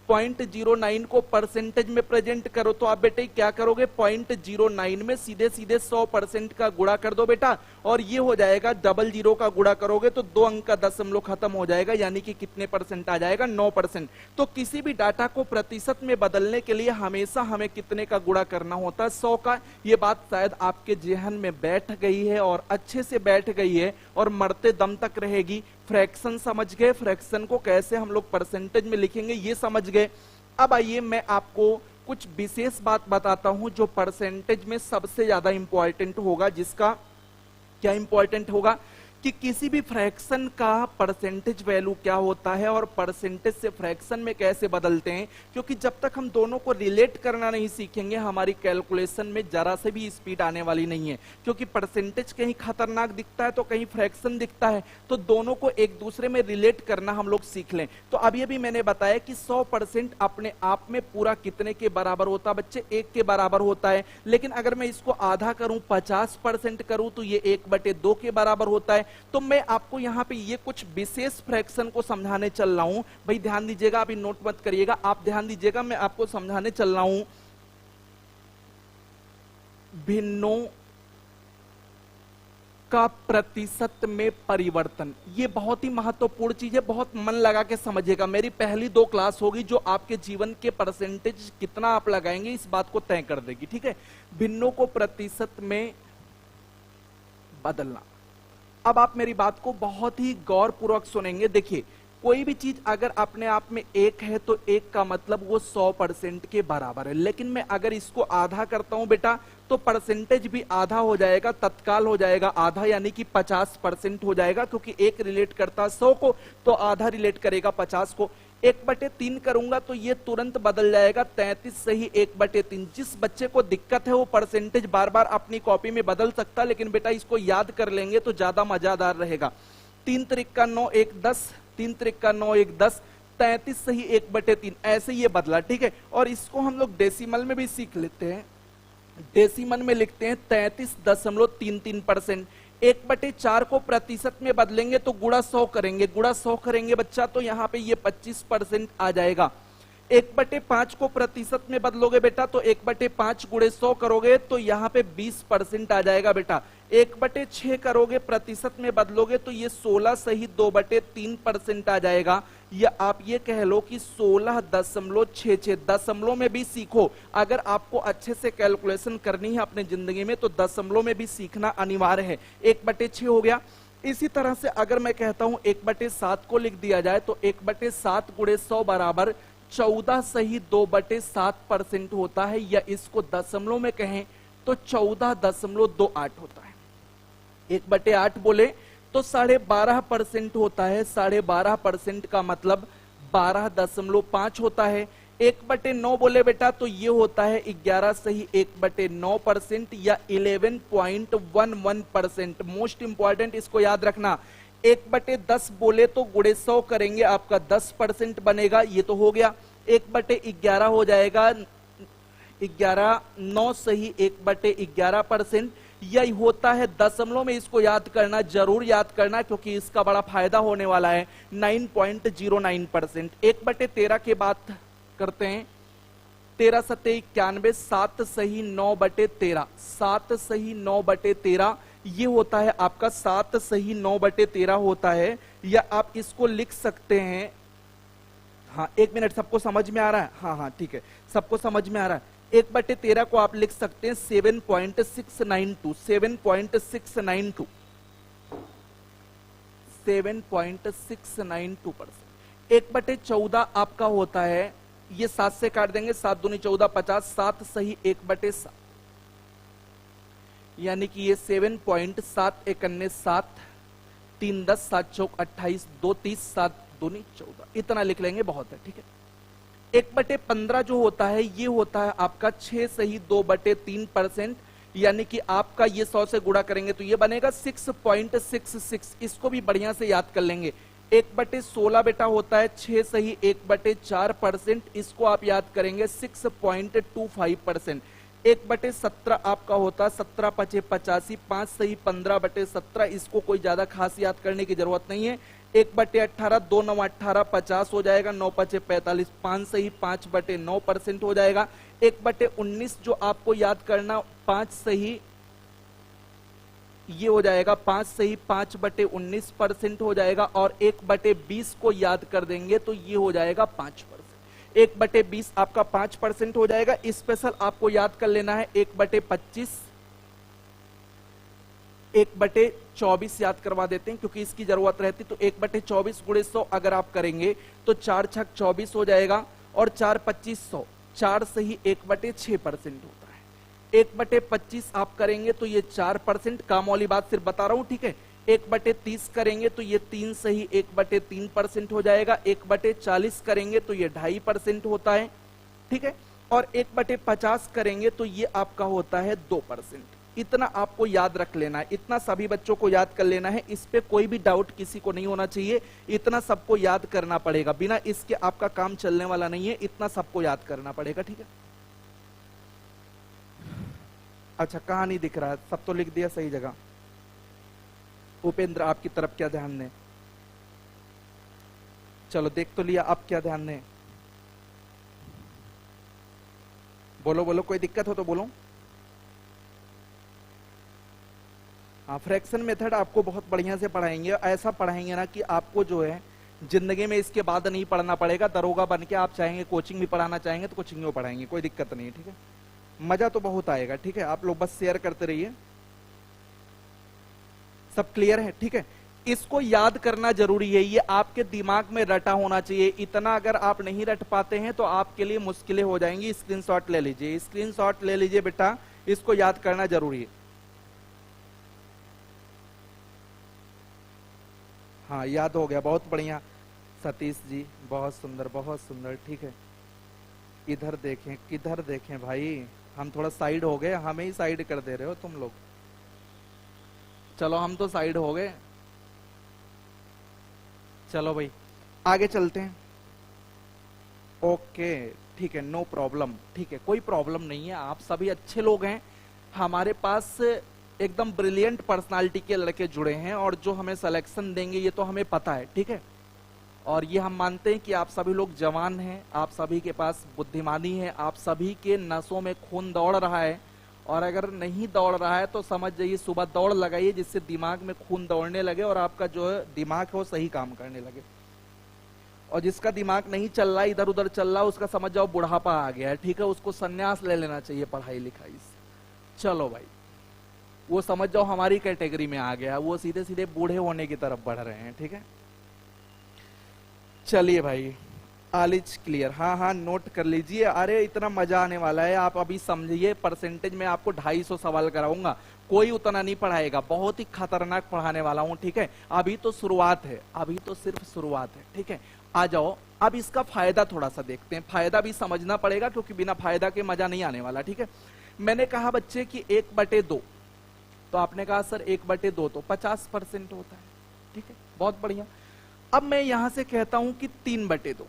0.09 को परसेंटेज में प्रेजेंट करो। तो आप बेटे क्या करोगे? 0.09 में सीधे सीधे 100% का गुणा कर दो बेटा, और ये हो जाएगा 00 का गुणा करोगे तो 2 अंक का दशमलव खत्म हो जाएगा, यानी कि कितने % आ जाएगा? 9%। तो किसी भी डाटा को प्रतिशत में बदलने के लिए हमेशा हमें कितने का गुणा करना होता है? 100 का। ये बात शायद आपके जेहन में बैठ गई है, और अच्छे से बैठ गई है, और मरते दम तक रहेगी। फ्रैक्शन समझ गए, फ्रैक्शन को कैसे हम लोग परसेंटेज में लिखेंगे ये समझ गए। अब आइए मैं आपको कुछ विशेष बात बताता हूं जो परसेंटेज में सबसे ज्यादा इंपॉर्टेंट होगा। जिसका क्या इंपॉर्टेंट होगा कि किसी भी फ्रैक्शन का परसेंटेज वैल्यू क्या होता है और परसेंटेज से फ्रैक्शन में कैसे बदलते हैं। क्योंकि जब तक हम दोनों को रिलेट करना नहीं सीखेंगे, हमारी कैलकुलेशन में जरा से भी स्पीड आने वाली नहीं है। क्योंकि परसेंटेज कहीं खतरनाक दिखता है तो कहीं फ्रैक्शन दिखता है, तो दोनों को एक दूसरे में रिलेट करना हम लोग सीख लें। तो अभी अभी मैंने बताया कि 100% अपने आप में पूरा कितने के बराबर होता है बच्चे? 1 के बराबर होता है। लेकिन अगर मैं इसको आधा करूं, 50% करूं, तो ये 1/2 के बराबर होता है। तो मैं आपको यहां पे ये कुछ विशेष फ्रैक्शन को समझाने चल रहा हूं। भाई ध्यान दीजिएगा, अभी नोट मत करिएगा, आप ध्यान दीजिएगा, मैं आपको समझाने चल रहा हूं। भिन्नों का प्रतिशत में परिवर्तन, ये बहुत ही महत्वपूर्ण चीज है, बहुत मन लगा के समझिएगा। मेरी पहली 2 क्लास होगी जो आपके जीवन के परसेंटेज कितना आप लगाएंगे इस बात को तय कर देगी, ठीक है। भिन्नों को प्रतिशत में बदलना। अब आप मेरी बात को बहुत ही गौरपूर्वक सुनेंगे। देखिए, कोई भी चीज अगर अपने आप में 1 है तो 1 का मतलब वो 100% के बराबर है, लेकिन मैं अगर इसको आधा करता हूं बेटा तो परसेंटेज भी आधा हो जाएगा, तत्काल हो जाएगा आधा, यानी कि 50% हो जाएगा, क्योंकि 1 रिलेट करता 100 को तो आधा रिलेट करेगा 50 को। 1/3 करूंगा तो ये तुरंत बदल जाएगा 33 से ही 1/3। जिस बच्चे को दिक्कत है वो परसेंटेज बार बार अपनी कॉपी में बदल सकता, लेकिन बेटा इसको याद कर लेंगे तो ज्यादा मजादार रहेगा। 3 त्रिका 9 1 10, 3 त्रिका 9 1 10, 33 से ही 1/3, ऐसे ये बदला, ठीक है। और इसको हम लोग डेसिमल में भी सीख लेते हैं। डेसिमल में लिखते हैं 33.33%। 1/4 को प्रतिशत में बदलेंगे तो गुणा 100 करेंगे, गुणा 100 करेंगे बच्चा तो यहाँ पे ये 25% आ जाएगा। 1/5 को प्रतिशत में बदलोगे बेटा तो 1/5 गुणे 100 करोगे तो यहाँ पे 20% आ जाएगा बेटा। 1/6 करोगे प्रतिशत में बदलोगे तो ये 16 सही 2/3% आ जाएगा। या आप ये कह लो कि 16.66। दशमलव में भी सीखो, अगर आपको अच्छे से कैलकुलेशन करनी है अपने जिंदगी में तो दशमलव में भी सीखना अनिवार्य है। 1/6 हो गया। इसी तरह से अगर मैं कहता हूं 1/7 को लिख दिया जाए तो 1/7 गुणे 100 बराबर 14 सही 2/7% होता है, या इसको दशमलव में कहें तो 14.28 होता है। 1/8 बोले तो 12.5% होता है, 12.5% का मतलब 12.5 होता है। 1/9 बोले बेटा तो ये होता है 11 सही 1/9% या 11.11%। मोस्ट इंपॉर्टेंट इसको याद रखना। 1/10 बोले तो गुणे 100 करेंगे, आपका 10% बनेगा, ये तो हो गया। 1/11 हो जाएगा 11 9 सही 1/11%। यही होता है दशमलव में, इसको याद करना, जरूर याद करना क्योंकि इसका बड़ा फायदा होने वाला है। 9.09%। 1/13 के बात करते हैं। 13 सत्ते 91, 7 सही 9/13, 7 सही 9/13 ये होता है आपका 7 सही 9/13 होता है। या आप इसको लिख सकते हैं, हाँ 1 मिनट, सबको समझ में आ रहा है? हाँ हाँ ठीक है, सबको समझ में आ रहा है। 1/13 को आप लिख सकते हैं 7.692, 7.692, 7.692%। 1/14 आपका होता है, ये 7 से काट देंगे, 7 दूनी 14 50, 7 सही 1/7, यानी कि ये 7.7 1 7, 3 10, 7 चौक 28, 2 30, 7 दूनी 14, इतना लिख लेंगे, बहुत है, ठीक है। 1/15 जो होता है ये होता है आपका 6 सही 2/3%, यानी कि आपका ये 100 से गुणा करेंगे तो ये बनेगा 6.66। इसको भी बढ़िया से याद कर लेंगे। 1/16 बेटा होता है 6 सही 1/4%, इसको आप याद करेंगे 6.25%। 1/17 आपका होता है 17 5 85, 5 सही 15/17, इसको कोई ज्यादा खास याद करने की जरूरत नहीं है। 1/18 2 9 18 50 हो जाएगा, 9 5 45, 5 सही 5/9% हो जाएगा। 1/19 जो आपको याद करना 5 सही ये हो जाएगा 5 सही 5/19% हो जाएगा। और 1/20 को याद कर देंगे तो ये हो जाएगा 5%। 1/20 आपका 5% हो जाएगा। स्पेशल आपको याद कर लेना है 1/25, 1/24 याद करवा देते हैं क्योंकि इसकी जरूरत रहती। तो 1/24 गुणे 100 अगर आप करेंगे तो 4 छक 24 हो जाएगा और 4 25 100, 4 सही 1/6% होता है। 1/25 आप करेंगे तो ये 4%, काम वाली बात सिर्फ बता रहा हूं, ठीक है। 1/30 करेंगे तो ये 3 सही 1/3% हो जाएगा। 1/40 करेंगे तो ये 2.5% होता है, ठीक है। और 1/50 करेंगे तो ये आपका होता है 2%। इतना आपको याद रख लेना है, इतना सभी बच्चों को याद कर लेना है, इस पे कोई भी डाउट किसी को नहीं होना चाहिए। इतना सबको याद करना पड़ेगा, बिना इसके आपका काम चलने वाला नहीं है, इतना सबको याद करना पड़ेगा, ठीक है। अच्छा, कहां नहीं दिख रहा है? सब तो लिख दिया सही जगह। उपेंद्र आपकी तरफ क्या ध्यान दें? चलो देख तो लिया, आप क्या ध्यान दें? बोलो बोलो, कोई दिक्कत हो तो बोलो। हाँ, फ्रैक्शन मेथड आपको बहुत बढ़िया से पढ़ाएंगे, ऐसा पढ़ाएंगे ना कि आपको जो है जिंदगी में इसके बाद नहीं पढ़ना पड़ेगा। दरोगा बन के आप चाहेंगे कोचिंग भी पढ़ाना चाहेंगे तो कोचिंग में पढ़ाएंगे, कोई दिक्कत नहीं है, ठीक है। मजा तो बहुत आएगा, ठीक है। आप लोग बस शेयर करते रहिए। सब क्लियर है, ठीक है। इसको याद करना जरूरी है, ये आपके दिमाग में रटा होना चाहिए। इतना अगर आप नहीं रट पाते हैं तो आपके लिए मुश्किलें हो जाएंगी। स्क्रीनशॉट ले लीजिए, स्क्रीनशॉट ले लीजिए बेटा, इसको याद करना जरूरी है। हाँ, याद हो गया, बहुत बढ़िया सतीश जी, बहुत सुंदर, ठीक है। इधर देखें, किधर देखें भाई, हम थोड़ा साइड हो गए, हमें ही साइड कर दे रहे हो तुम लोग। चलो हम तो साइड हो गए, चलो भाई आगे चलते हैं। ओके, ठीक है, नो प्रॉब्लम, ठीक है, कोई प्रॉब्लम नहीं है। आप सभी अच्छे लोग हैं, हमारे पास एकदम ब्रिलियंट पर्सनालिटी के लड़के जुड़े हैं और जो हमें सिलेक्शन देंगे ये तो हमें पता है, ठीक है। और ये हम मानते हैं कि आप सभी लोग जवान हैं, आप सभी के पास बुद्धिमानी है, आप सभी के नसों में खून दौड़ रहा है। और अगर नहीं दौड़ रहा है तो समझ जाइए सुबह दौड़ लगाइए, जिससे दिमाग में खून दौड़ने लगे और आपका जो है दिमाग है वो सही काम करने लगे। और जिसका दिमाग नहीं चल रहा, इधर उधर चल रहा, उसका समझ जाओ बुढ़ापा आ गया है, ठीक है। उसको संन्यास ले लेना चाहिए पढ़ाई लिखाई से। चलो भाई, वो समझ जाओ हमारी कैटेगरी में आ गया, वो सीधे सीधे बूढ़े होने की तरफ बढ़ रहे हैं, ठीक है। चलिए भाई, ऑल इज क्लियर। हाँ हाँ, नोट कर लीजिए। अरे इतना मजा आने वाला है, आप अभी समझिए। परसेंटेज में आपको 250 सवाल कराऊंगा, कोई उतना नहीं पढ़ाएगा, बहुत ही खतरनाक पढ़ाने वाला हूं, ठीक है। अभी तो शुरुआत है, अभी तो सिर्फ शुरुआत है, ठीक है। आ जाओ, अब इसका फायदा थोड़ा सा देखते हैं। फायदा भी समझना पड़ेगा क्योंकि बिना फायदा के मजा नहीं आने वाला, ठीक है। मैंने कहा बच्चे कि 1/2, तो आपने कहा सर 1/2 तो 50% होता है, ठीक है, बहुत बढ़िया। अब मैं यहां से कहता हूं कि 3/2,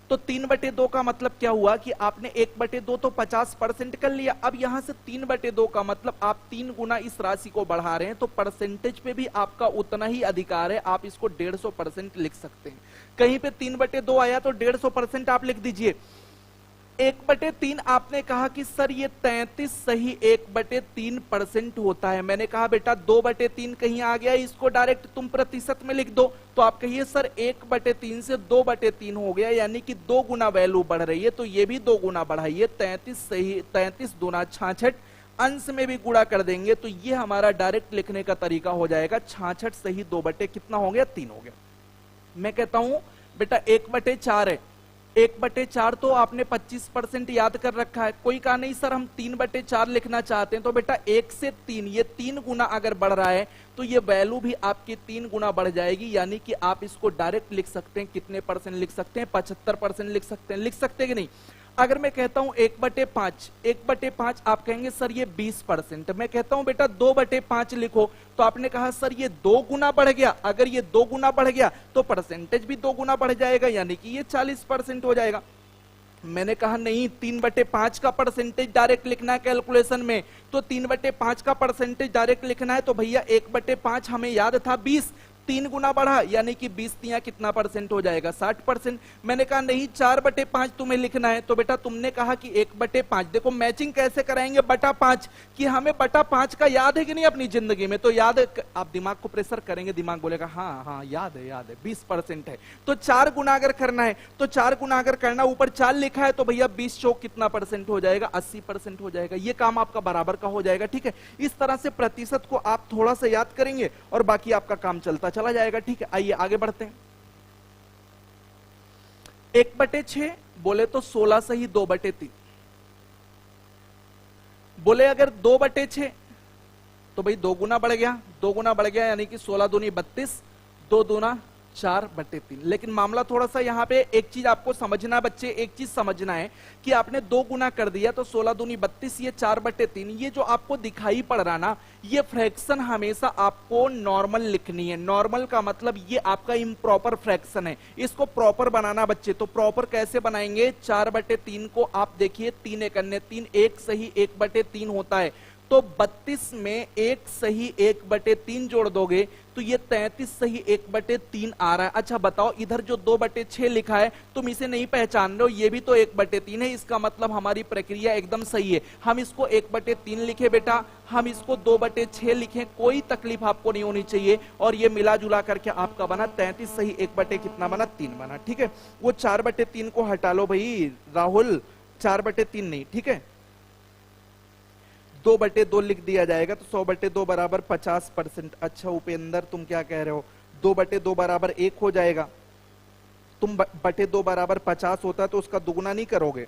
तो 3/2 का मतलब क्या हुआ कि आपने 1/2 तो 50% कर लिया। अब यहां से 3/2 का मतलब आप 3 गुना इस राशि को बढ़ा रहे हैं, तो परसेंटेज पे भी आपका उतना ही अधिकार है, आप इसको 150% लिख सकते हैं। कहीं पे 3/2 आया तो 150% आप लिख दीजिए। 1/3 आपने कहा कि सर ये 33 सही 1/3% होता है। मैंने कहा बेटा 2/3 कहीं आ गया, इसको डायरेक्ट तुम प्रतिशत में लिख दो। तो आप कहिए सर 1/3 से 2/3 हो गया, यानी कि 2 गुना वैल्यू बढ़ रही है, तो ये भी 2 गुना बढ़ाइए। 33 सही 33 दूना 66, अंश में भी गुणा कर देंगे तो ये हमारा डायरेक्ट लिखने का तरीका हो जाएगा। 66 सही 2 कितना हो गया, 3 हो गया। मैं कहता हूं बेटा 1/4 है, 1/4 तो आपने 25% याद कर रखा है। कोई कहा नहीं सर हम 3/4 लिखना चाहते हैं, तो बेटा 1 से 3, ये 3 गुना अगर बढ़ रहा है तो ये वैल्यू भी आपकी 3 गुना बढ़ जाएगी, यानी कि आप इसको डायरेक्ट लिख सकते हैं। कितने परसेंट लिख सकते हैं, 75% लिख सकते हैं। लिख सकते हैं कि नहीं। अगर मैं कहता हूं 1/5, 1/5 आप कहेंगे सर ये 20%। मैं कहता हूं बेटा 2/5 लिखो, तो आपने कहा सर ये 2 गुना बढ़ गया। अगर ये 2 गुना बढ़ गया तो परसेंटेज भी 2 गुना बढ़ जाएगा, यानी कि ये 40% हो जाएगा। मैंने कहा नहीं, 3/5 का परसेंटेज डायरेक्ट लिखना है कैलकुलेशन में, तो 3/5 का परसेंटेज डायरेक्ट लिखना है, तो भैया 1/5 हमें याद था 20, 3 गुना बढ़ा, यानी कि 20 तिया कितना परसेंट हो जाएगा, 60%। मैंने कहा नहीं 4/5 तुम्हें लिखना है, तो बेटा तुमने कहा कि 1/5। देखो मैचिंग कैसे कराएंगे, /5 कि हमें /5 का याद है कि नहीं अपनी जिंदगी में, तो याद है। आप दिमाग को प्रेशर करेंगे, दिमाग बोलेगा हाँ हाँ याद है 20% है। तो 4 गुना अगर करना है, तो 4 गुना अगर करना, ऊपर 4 लिखा है, तो भैया 20 चौक कितना परसेंट हो जाएगा, 80% हो जाएगा। ये काम आपका बराबर का हो जाएगा, ठीक है। इस तरह से प्रतिशत को आप थोड़ा सा याद करेंगे और बाकी आपका काम चलता चला जाएगा, ठीक है। आइए आगे बढ़ते हैं। 1/6 बोले तो 16 सही 2/3, बोले अगर 2/6 तो भाई 2 गुना बढ़ गया, 2 गुना बढ़ गया, यानी कि 16 दूनी 32, 2 दूना 4/3। लेकिन मामला थोड़ा सा यहाँ पे एक चीज आपको समझना बच्चे, एक चीज समझना है कि आपने 2 गुना कर दिया तो 16 दूनी 32, ये 4/3। ये जो आपको दिखाई पड़ रहा ना, ये फ्रैक्शन हमेशा आपको नॉर्मल लिखनी है। नॉर्मल का मतलब ये आपका इम्प्रॉपर फ्रैक्शन है, इसको प्रॉपर बनाना बच्चे। तो प्रॉपर कैसे बनाएंगे, 4/3 को आप देखिए 3 1 3, 1 सही 1/3 होता है, तो 32 में 1 सही 1/3 जोड़ दोगे तो ये 33 सही 1/3 आ रहा है। अच्छा बताओ, इधर जो 2/6 लिखा है तुम इसे नहीं पहचान रहे हो, ये भी तो 1/3 है। इसका मतलब हमारी प्रक्रिया एकदम सही है। हम इसको 1/3 लिखे बेटा, हम इसको 2/6 लिखे, कोई तकलीफ आपको नहीं होनी चाहिए। और ये मिला जुला करके आपका बना 33 सही 1/कितना बना 3 बना। ठीक है, वो 4/3 को हटा लो भाई राहुल, 4/3 नहीं। ठीक है, 2/2 लिख दिया जाएगा तो 100/2 बराबर 50%। अच्छा उपेंद्र तुम क्या कह रहे हो, 2/2 बराबर 1 हो जाएगा। तुम बटे 2 बराबर 50 होता है तो उसका दुगुना नहीं करोगे,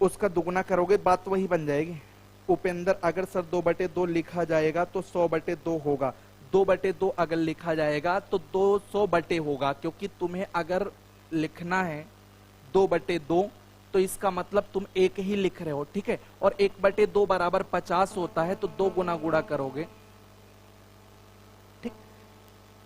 उसका दुगुना करोगे बात वही बन जाएगी। उपेंद्र अगर सर 2/2 लिखा जाएगा तो 100/2 होगा, 2/2 अगर लिखा जाएगा तो 200 होगा, क्योंकि तुम्हें अगर लिखना है 2/2 तो इसका मतलब तुम 1 ही लिख रहे हो। ठीक है, और 1/2 बराबर 50 होता है तो 2 गुना गुणा करोगे। ठीक,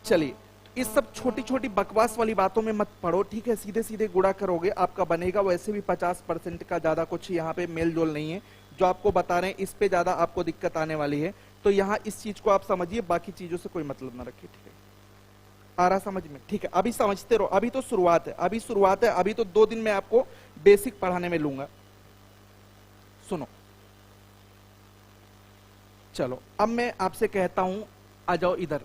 चलिए इस सब छोटी छोटी बकवास वाली बातों में मत पड़ो। ठीक है, सीधे सीधे गुणा करोगे आपका बनेगा। वैसे भी 50% का ज्यादा कुछ यहाँ पे मेल जोल नहीं है, जो आपको बता रहे हैं इस पे ज्यादा आपको दिक्कत आने वाली है। तो यहाँ इस चीज को आप समझिए, बाकी चीजों से कोई मतलब ना रखिए। ठीक है, आ रहा समझ में? ठीक है, अभी समझते रहो, अभी तो शुरुआत है, अभी शुरुआत है। अभी तो 2 दिन में आपको बेसिक पढ़ाने में लूंगा। सुनो, चलो अब मैं आपसे कहता हूं, आ जाओ इधर।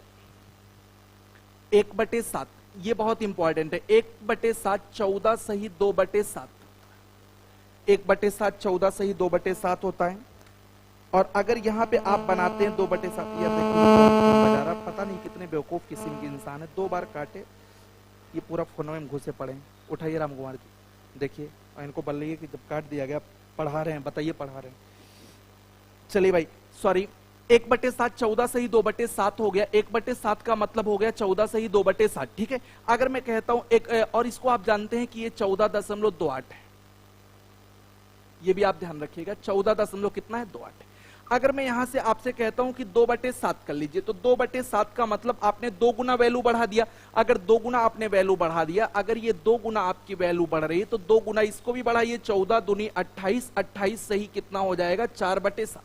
1/7 ये बहुत इंपॉर्टेंट है। 1/7 14 सही 2/7, 1/7 14 सही 2/7 होता है। और अगर यहाँ पे आप बनाते हैं 2/7, ये देखो बजा रहा, पता नहीं कितने बेवकूफ किस्म के इंसान है, 2 बार काटे ये पूरा फोन में घुसे पड़े। उठाइए राम कुमार जी, देखिए इनको बोलिए कि जब काट दिया गया पढ़ा रहे हैं, बताइए पढ़ा रहे हैं। चलिए भाई सॉरी, 1/7 14 सही 2/7 हो गया। 1/7 का मतलब हो गया 14 सही 2/7। ठीक है, अगर मैं कहता हूं एक, और इसको आप जानते हैं कि ये 14.28 है, ये भी आप ध्यान रखिएगा, 14 कितना है 28। अगर मैं यहां से आपसे कहता हूं कि 2/7 कर लीजिए, तो 2/7 का मतलब आपने 2 गुना वैल्यू बढ़ा दिया। अगर 2 गुना आपने वैल्यू बढ़ा दिया, अगर ये 2 गुना आपकी वैल्यू बढ़ रही है तो 2 गुना इसको भी बढ़ाइए, 14 दूनी 28, 28 सही कितना हो जाएगा 4/7।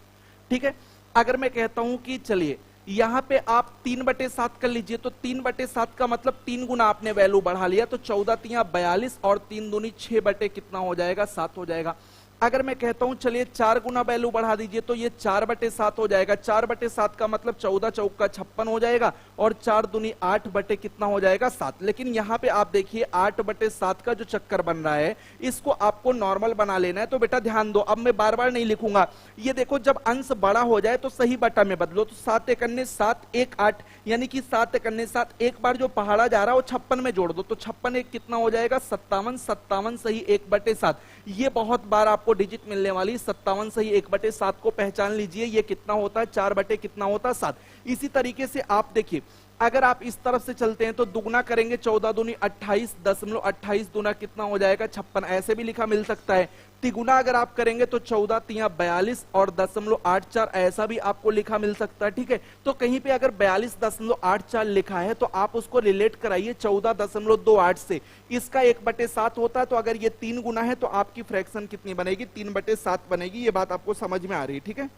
ठीक है, अगर मैं कहता हूं कि चलिए यहां पे आप 3/7 कर लीजिए, तो 3/7 का मतलब 3 गुना आपने वैल्यू बढ़ा लिया, तो 14 तिया 42 और 3 दूनी 6 कितना हो जाएगा 7 हो जाएगा। अगर मैं कहता हूं चलिए 4 गुना वैल्यू बढ़ा दीजिए, तो ये 4/7 हो जाएगा। 4/7 का मतलब 14 चौका 56 हो जाएगा, और 4 दूनी 8 बटे कितना हो जाएगा 7। लेकिन यहाँ पे आप देखिए 8/7 का जो चक्कर बन रहा है इसको आपको नॉर्मल बना लेना है। तो बेटा ध्यान दो, अब मैं बार बार नहीं लिखूंगा। ये देखो जब अंश बड़ा हो जाए तो सही बटा में बदलो, तो 7 एकन्ने 7 1 8, यानी कि 7 एकन्ने 7, एक बार जो पहाड़ा जा रहा है वो 56 में जोड़ दो, तो 56 एक कितना हो जाएगा 57, 57 सही 1/7। ये बहुत बार आपको डिजिट मिलने वाली 57 सही 1/7 को पहचान लीजिए, ये कितना होता है 4 बटे कितना होता है 7। इसी तरीके से आप देखिए, अगर आप इस तरफ से चलते हैं तो दुगना करेंगे, 14 दूनी 28, 10.28 दुना कितना हो जाएगा 56, ऐसे भी लिखा मिल सकता है। तिगुना अगर आप करेंगे तो 14 तिया 42 और 0.84, ऐसा भी आपको लिखा मिल सकता है। ठीक है, तो कहीं पे अगर 42.84 लिखा है तो आप उसको रिलेट कराइए 14.28 से, इसका 1/7 होता है। तो अगर ये 3 गुना है तो आपकी फ्रैक्शन कितनी बनेगी 3/7 बनेगी। ये बात आपको समझ में आ रही है? ठीक है,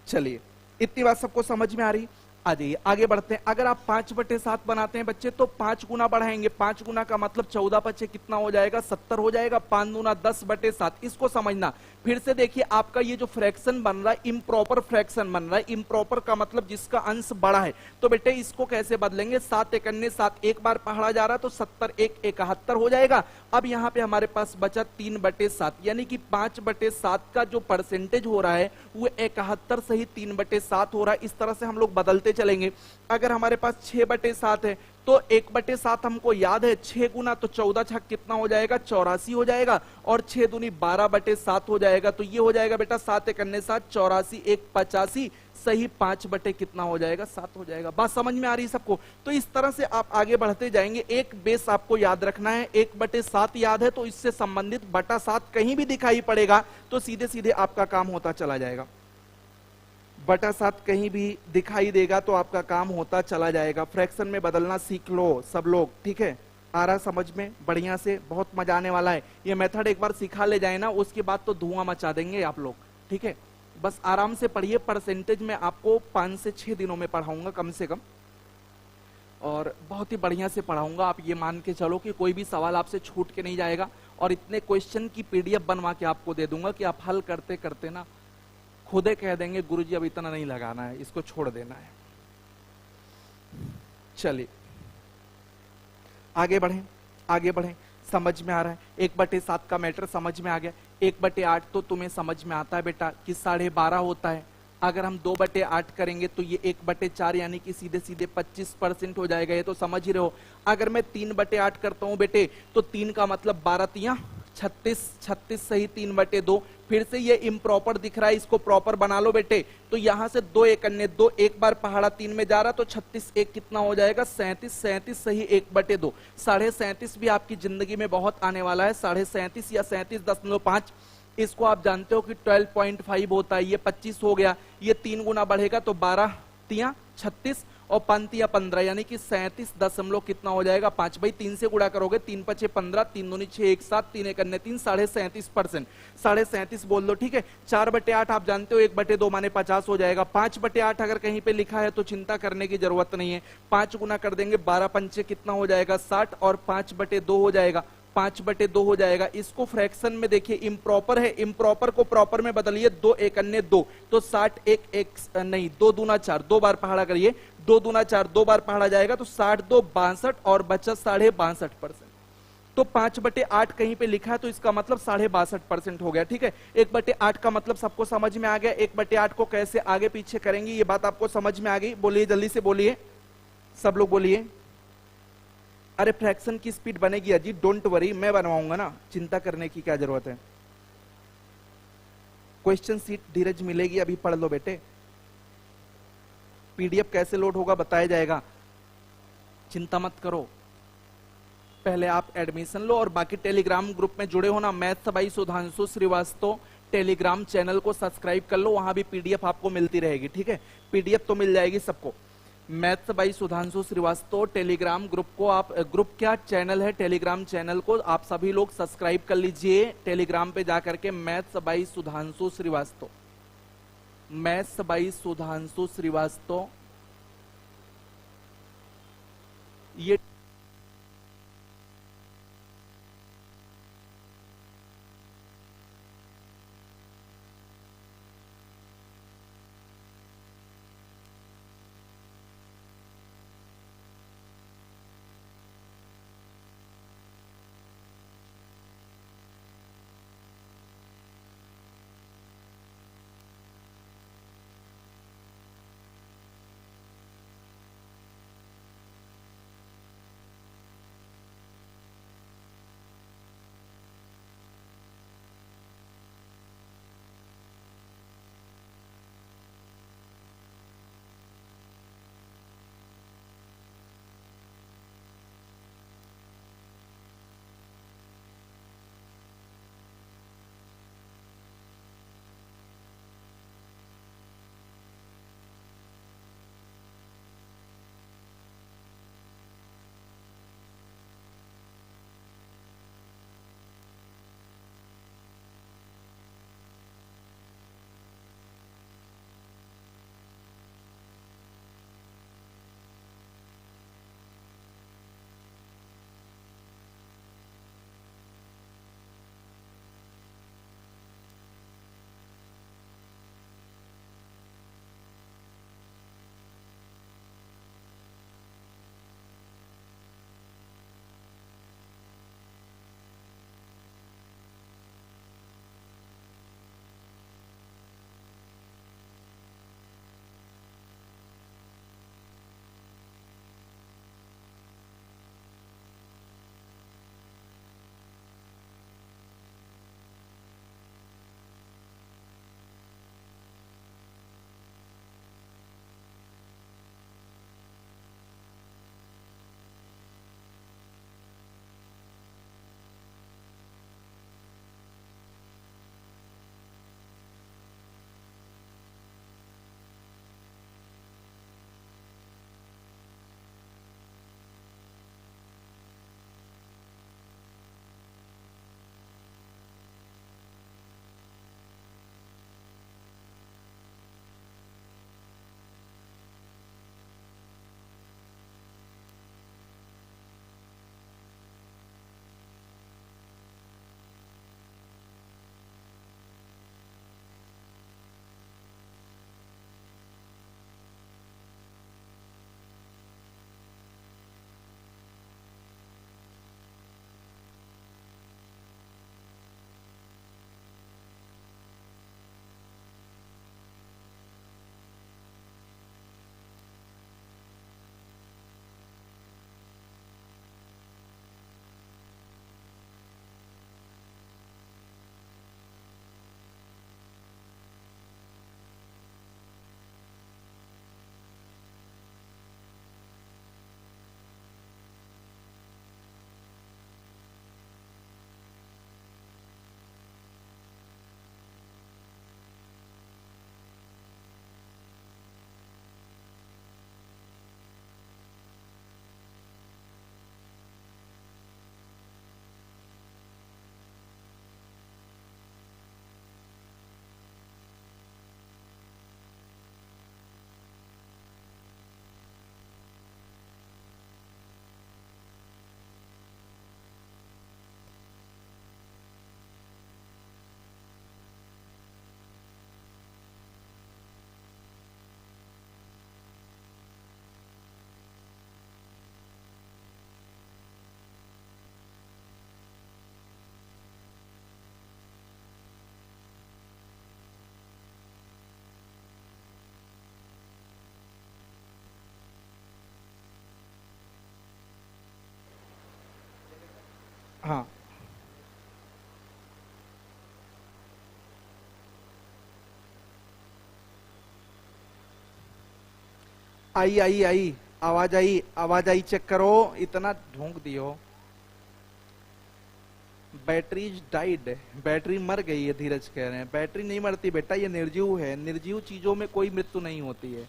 चलिए इतनी बात सबको समझ में आ रही। आ जाइए आगे बढ़ते हैं। अगर आप 5/7 बनाते हैं बच्चे तो 5 गुना बढ़ाएंगे, 5 गुना का मतलब 14 पचे कितना हो जाएगा 70 हो जाएगा, 5 दूना 10/7। इसको समझना। फिर से देखिए आपका ये जो फ्रैक्शन बन रहा है इम्प्रॉपर फ्रैक्शन बन रहा है। इम्प्रॉपर का मतलब जिसका अंश बड़ा है। तो बेटे इसको कैसे बदलेंगे, 7 एकन्ने 7, एक बार पढ़ा जा रहा तो 70 1 71 हो जाएगा। अब यहाँ पे हमारे पास बचा 3/7, यानी कि 5/7 का जो परसेंटेज हो रहा है वो 71 सही 3/7 हो रहा है। इस तरह से हम लोग बदलते चलेंगे। अगर हमारे पास 6/7 है तो 1/7 हमको याद है, 6 गुना तो 14 छक कितना हो जाएगा 84 हो जाएगा, और 6 दूनी 12/7 हो जाएगा। तो ये हो जाएगा बेटा 7 एकन्ने 7, 84 1 85 सही 5 बटे कितना हो जाएगा 7 हो जाएगा। बात समझ में आ रही है सबको? तो इस तरह से आप आगे बढ़ते जाएंगे। एक बेस आपको याद रखना है, 1/7 याद है तो इससे संबंधित बटा 7 कहीं भी दिखाई पड़ेगा तो सीधे सीधे आपका काम होता चला जाएगा। बटा 7 कहीं भी दिखाई देगा तो आपका काम होता चला जाएगा। फ्रैक्शन में बदलना सीख लो सब लोग, ठीक है? आ रहा समझ में बढ़िया से? बहुत मजा आने वाला है। ये मेथड एक बार सिखा ले जाए ना, उसके बाद तो धुआं मचा देंगे आप लोग, ठीक है? बस आराम से पढ़िए। परसेंटेज में आपको 5 से 6 दिनों में पढ़ाऊंगा कम से कम, और बहुत ही बढ़िया से पढ़ाऊंगा। आप ये मान के चलो कि कोई भी सवाल आपसे छूट के नहीं जाएगा, और इतने क्वेश्चन की पीडीएफ बनवा के आपको दे दूंगा कि आप हल करते करते ना खुदे कह देंगे गुरुजी अब इतना नहीं लगाना है, इसको छोड़ देना है। चलिए आगे बढ़ें, आगे बढ़ें। समझ में आ रहा है? 1/7 का मैटर समझ में आ गया। 1/8 तो तुम्हें समझ में आता है बेटा कि 12.5 होता है। अगर हम 2/8 करेंगे तो ये 1/4 यानी कि सीधे सीधे 25% हो जाएगा। ये तो समझ ही रहे हो। अगर मैं 3/8 करता हूं बेटे, तो 3 का मतलब 12 तिया 36, 36 सही 3/2। फिर से ये इम्प्रॉपर दिख रहा है, इसको प्रॉपर बना लो बेटे। तो यहां से 2 एक अन्य 2, एक बार पहाड़ा 3 में जा रहा, तो 36 एक कितना हो जाएगा? 37, 37 सही 1/2। 37.5 भी आपकी जिंदगी में बहुत आने वाला है। 37.5 या 37.5, इसको आप जानते हो कि 12.5 होता है। ये 25 हो गया, ये 3 गुना बढ़ेगा तो 12 तिया 36 और 5 तिया 15, यानी कि 37 दशमलव कितना हो जाएगा? 5। भाई 3 से गुणा करोगे, 3 पचे 15, 3 दूनी 6, 1 7, 3 एक अन्य 3, 37.5%। 37.5 बोल दो, ठीक है? 4/8 आप जानते हो 1/2 माने 50 हो जाएगा। 5/8 अगर कहीं पे लिखा है तो चिंता करने की जरूरत नहीं है। 5 गुना कर देंगे, 12 पंचे कितना हो जाएगा? 60, और 5/2 हो जाएगा, 5/2 हो जाएगा। इसको फ्रैक्शन में देखिए, इम्प्रॉपर है, इम्प्रॉपर को प्रॉपर में बदलिए, 2 एक अन्य 2, तो 60 एक नहीं, 2 दूना 4, 2 बार पहाड़ा करिए, 2 दूना 4, 2 बार पहाड़ा जाएगा तो 60 2 62, और बचा 62.5%। तो 5/8 कहीं पे लिखा है तो इसका मतलब 62.5% हो गया, ठीक है? 1/8 का मतलब सबको समझ में आ गया। 1/8 को कैसे आगे पीछे करेंगे ये बात आपको समझ में आ गई? बोलिए, जल्दी से बोलिए, सब लोग बोलिए। अरे फ्रैक्शन की स्पीड बनेगी अजीत, डोंट वरी, मैं बनवाऊंगा ना, चिंता करने की क्या जरूरत है। क्वेश्चन सीट धीरज मिलेगी, अभी पढ़ लो बेटे। पीडीएफ कैसे लोड होगा बताया जाएगा, चिंता मत करो। पहले आप एडमिशन लो, और बाकी टेलीग्राम ग्रुप में जुड़े हो ना, maths by Sudhanshu Srivastava Telegram channel को सब्सक्राइब कर लो, वहां भी पीडीएफ आपको मिलती रहेगी, ठीक है? पीडीएफ तो मिल जाएगी सबको। Maths by Sudhanshu Srivastava Telegram group को आप, ग्रुप क्या चैनल है, टेलीग्राम चैनल को आप सभी लोग सब्सक्राइब कर लीजिए टेलीग्राम पे जाकर के। Maths by Sudhanshu Srivastava, maths by Sudhanshu Srivastava, ये हाँ, आई आई आई, आवाज आई, आवाज आई, चेक करो। इतना ढोंक दियो। बैटरी डाइड, बैटरी मर गई है, धीरज कह रहे हैं। बैटरी नहीं मरती बेटा, ये निर्जीव है। निर्जीव चीजों में कोई मृत्यु नहीं होती है।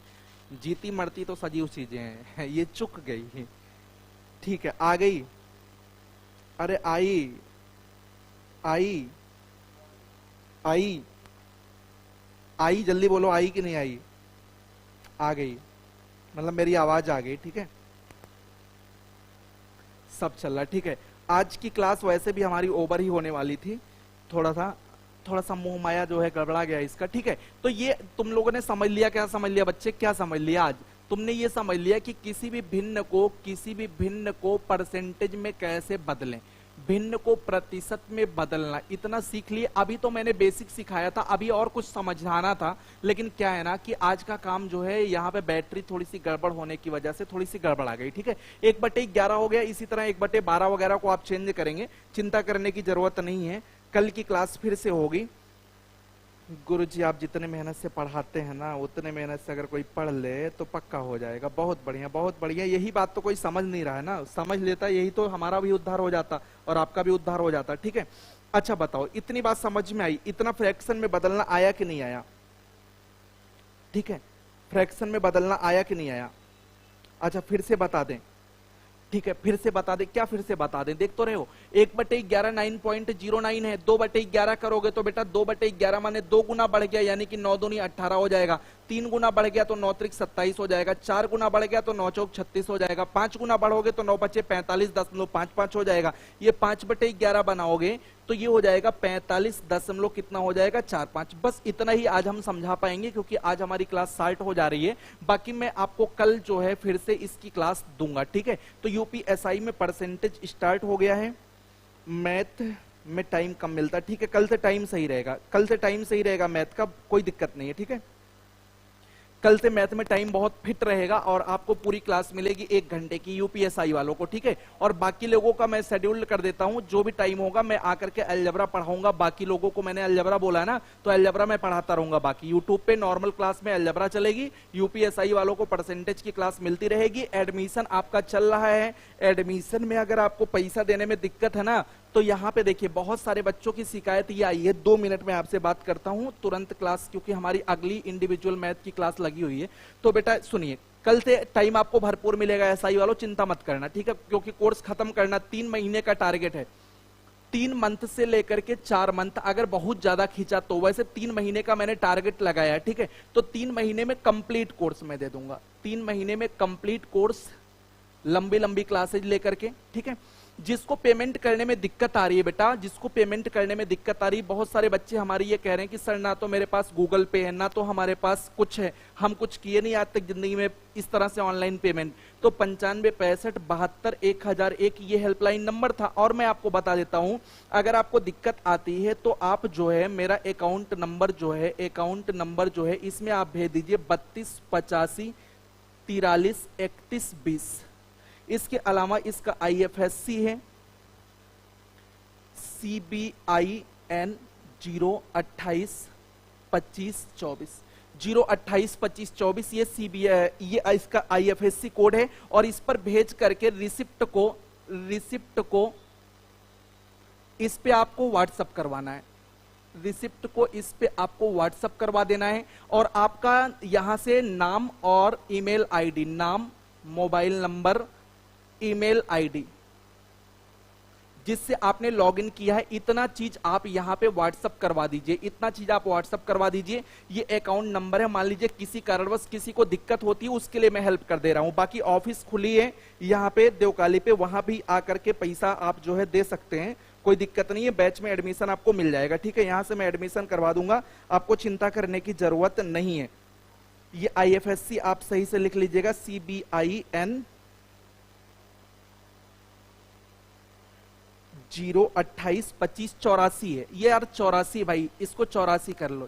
जीती मरती तो सजीव चीजें हैं। ये चुक गई। ठीक है, आ गई। अरे आई, आई, आई, आई, जल्दी बोलो, आई कि नहीं आई? आ गई, मतलब मेरी आवाज आ गई। ठीक है, सब चल रहा है। ठीक है, आज की क्लास वैसे भी हमारी ओवर ही होने वाली थी। थोड़ा सा मोह माया जो है गड़बड़ा गया इसका। ठीक है, तो ये तुम लोगों ने समझ लिया। क्या समझ लिया बच्चे, क्या समझ लिया? आज तुमने ये समझ लिया कि किसी भी भिन्न को परसेंटेज में कैसे बदलें, भिन्न को प्रतिशत में बदलना, इतना सीख लिए। अभी तो मैंने बेसिक सिखाया था, अभी और कुछ समझाना था। लेकिन क्या है ना कि आज का काम जो है यहाँ पे बैटरी थोड़ी सी गड़बड़ होने की वजह से थोड़ी सी गड़बड़ आ गई। ठीक है, 1/11 हो गया। इसी तरह 1/12 वगैरह को आप चेंज करेंगे, चिंता करने की जरूरत नहीं है। कल की क्लास फिर से होगी। गुरुजी आप जितने मेहनत से पढ़ाते हैं ना, उतने मेहनत से अगर कोई पढ़ ले तो पक्का हो जाएगा। बहुत बढ़िया, बहुत बढ़िया। यही बात तो कोई समझ नहीं रहा है ना, समझ लेता यही तो हमारा भी उद्धार हो जाता और आपका भी उद्धार हो जाता। ठीक है, अच्छा बताओ, इतनी बात समझ में आई? इतना फ्रैक्शन में बदलना आया कि नहीं आया? ठीक है, फ्रैक्शन में बदलना आया कि नहीं आया? अच्छा, फिर से बता दें। ठीक है, फिर से बता दें। क्या फिर से बता दें? देख तो रहे हो, 1/11 9.09 है। 2/11 करोगे तो बेटा 2/11 माने 2 गुना बढ़ गया, यानी कि 9 दूनी 18 हो जाएगा। 3 गुना बढ़ गया तो 9 त्रिक 27 हो जाएगा। 4 गुना बढ़ गया तो 9 चौक 36 हो जाएगा। 5 गुना बढ़ोगे तो 9 बचे 45.55 हो जाएगा। ये 5/11 बनाओगे तो ये हो जाएगा 45 दशमलव कितना हो जाएगा, 45। बस इतना ही आज हम समझा पाएंगे, क्योंकि आज हमारी क्लास स्टार्ट हो जा रही है। बाकी मैं आपको कल जो है फिर से इसकी क्लास दूंगा। ठीक है, तो यूपीएसआई में परसेंटेज स्टार्ट हो गया है। मैथ में टाइम कम मिलता है। ठीक है, कल से टाइम सही रहेगा, कल से टाइम सही रहेगा मैथ का, कोई दिक्कत नहीं है। ठीक है, कल से मैथ में टाइम बहुत फिट रहेगा और आपको पूरी क्लास मिलेगी 1 घंटे की यूपीएसआई वालों को। ठीक है, और बाकी लोगों का मैं शेड्यूल कर देता हूं, जो भी टाइम होगा मैं आकर के अलजबरा पढ़ाऊंगा। बाकी लोगों को मैंने अलजबरा बोला है ना, तो अलजबरा मैं पढ़ाता रहूंगा। बाकी यूट्यूब पे नॉर्मल क्लास में अलजबरा चलेगी, यूपीएसआई वालों को परसेंटेज की क्लास मिलती रहेगी। एडमिशन आपका चल रहा है। एडमिशन में अगर आपको पैसा देने में दिक्कत है ना, तो यहाँ पे देखिए बहुत सारे बच्चों की शिकायत ये आई है। 2 मिनट में आपसे बात करता हूँ तुरंत क्लास, क्योंकि हमारी अगली इंडिविजुअल मैथ की क्लास लगी हुई है। तो बेटा सुनिए, कल से टाइम आपको भरपूर मिलेगा। एसआई वालों चिंता मत करना, ठीक है, क्योंकि कोर्स खत्म करना 3 महीने का टारगेट है। 3 मंथ से लेकर के 4 मंथ, अगर बहुत ज्यादा खींचा तो वैसे 3 महीने का मैंने टारगेट लगाया है। ठीक है, तो 3 महीने में कंप्लीट कोर्स मैं दे दूंगा। 3 महीने में कंप्लीट कोर्स, लंबी लंबी क्लासेज लेकर के। ठीक है, जिसको पेमेंट करने में दिक्कत आ रही है बेटा, जिसको पेमेंट करने में दिक्कत आ रही है, बहुत सारे बच्चे हमारे ये कह रहे हैं कि सर ना तो मेरे पास गूगल पे है, ना तो हमारे पास कुछ है, हम कुछ किए नहीं आज तक जिंदगी में इस तरह से ऑनलाइन पेमेंट। तो 95 65 72 1001 ये हेल्पलाइन नंबर था। और मैं आपको बता देता हूं, अगर आपको दिक्कत आती है तो आप जो है मेरा अकाउंट नंबर जो है इसमें आप भेज दीजिए 32 85 43 31 20। इसके अलावा इसका IFSC है CBIN 028 25 24 028 25 24। ये CBI, ये इसका IFSC कोड है। और इस पर भेज करके रिसिप्ट को इस पे आपको व्हाट्सअप करवाना है। रिसिप्ट को इस पे आपको व्हाट्सअप करवा देना है। और आपका यहां से नाम और ईमेल आईडी, नाम, मोबाइल नंबर, ईमेल आईडी जिससे आपने लॉगिन किया है, इतना चीज आप यहां पे व्हाट्सअप करवा दीजिए। इतना चीज आप व्हाट्सअप करवा दीजिए। ये अकाउंट नंबर है। मान लीजिए किसी कारणवश किसी को दिक्कत होती है, उसके लिए मैं हेल्प कर दे रहा हूं। बाकी ऑफिस खुली है यहाँ पे देवकाली पे, वहां भी आकर के पैसा आप जो है दे सकते हैं, कोई दिक्कत नहीं है। बैच में एडमिशन आपको मिल जाएगा। ठीक है, यहां से मैं एडमिशन करवा दूंगा, आपको चिंता करने की जरूरत नहीं है। ये IFSC आप सही से लिख लीजिएगा, CBIN 028 25 84 है। ये यार 84 भाई, इसको 84 कर लो।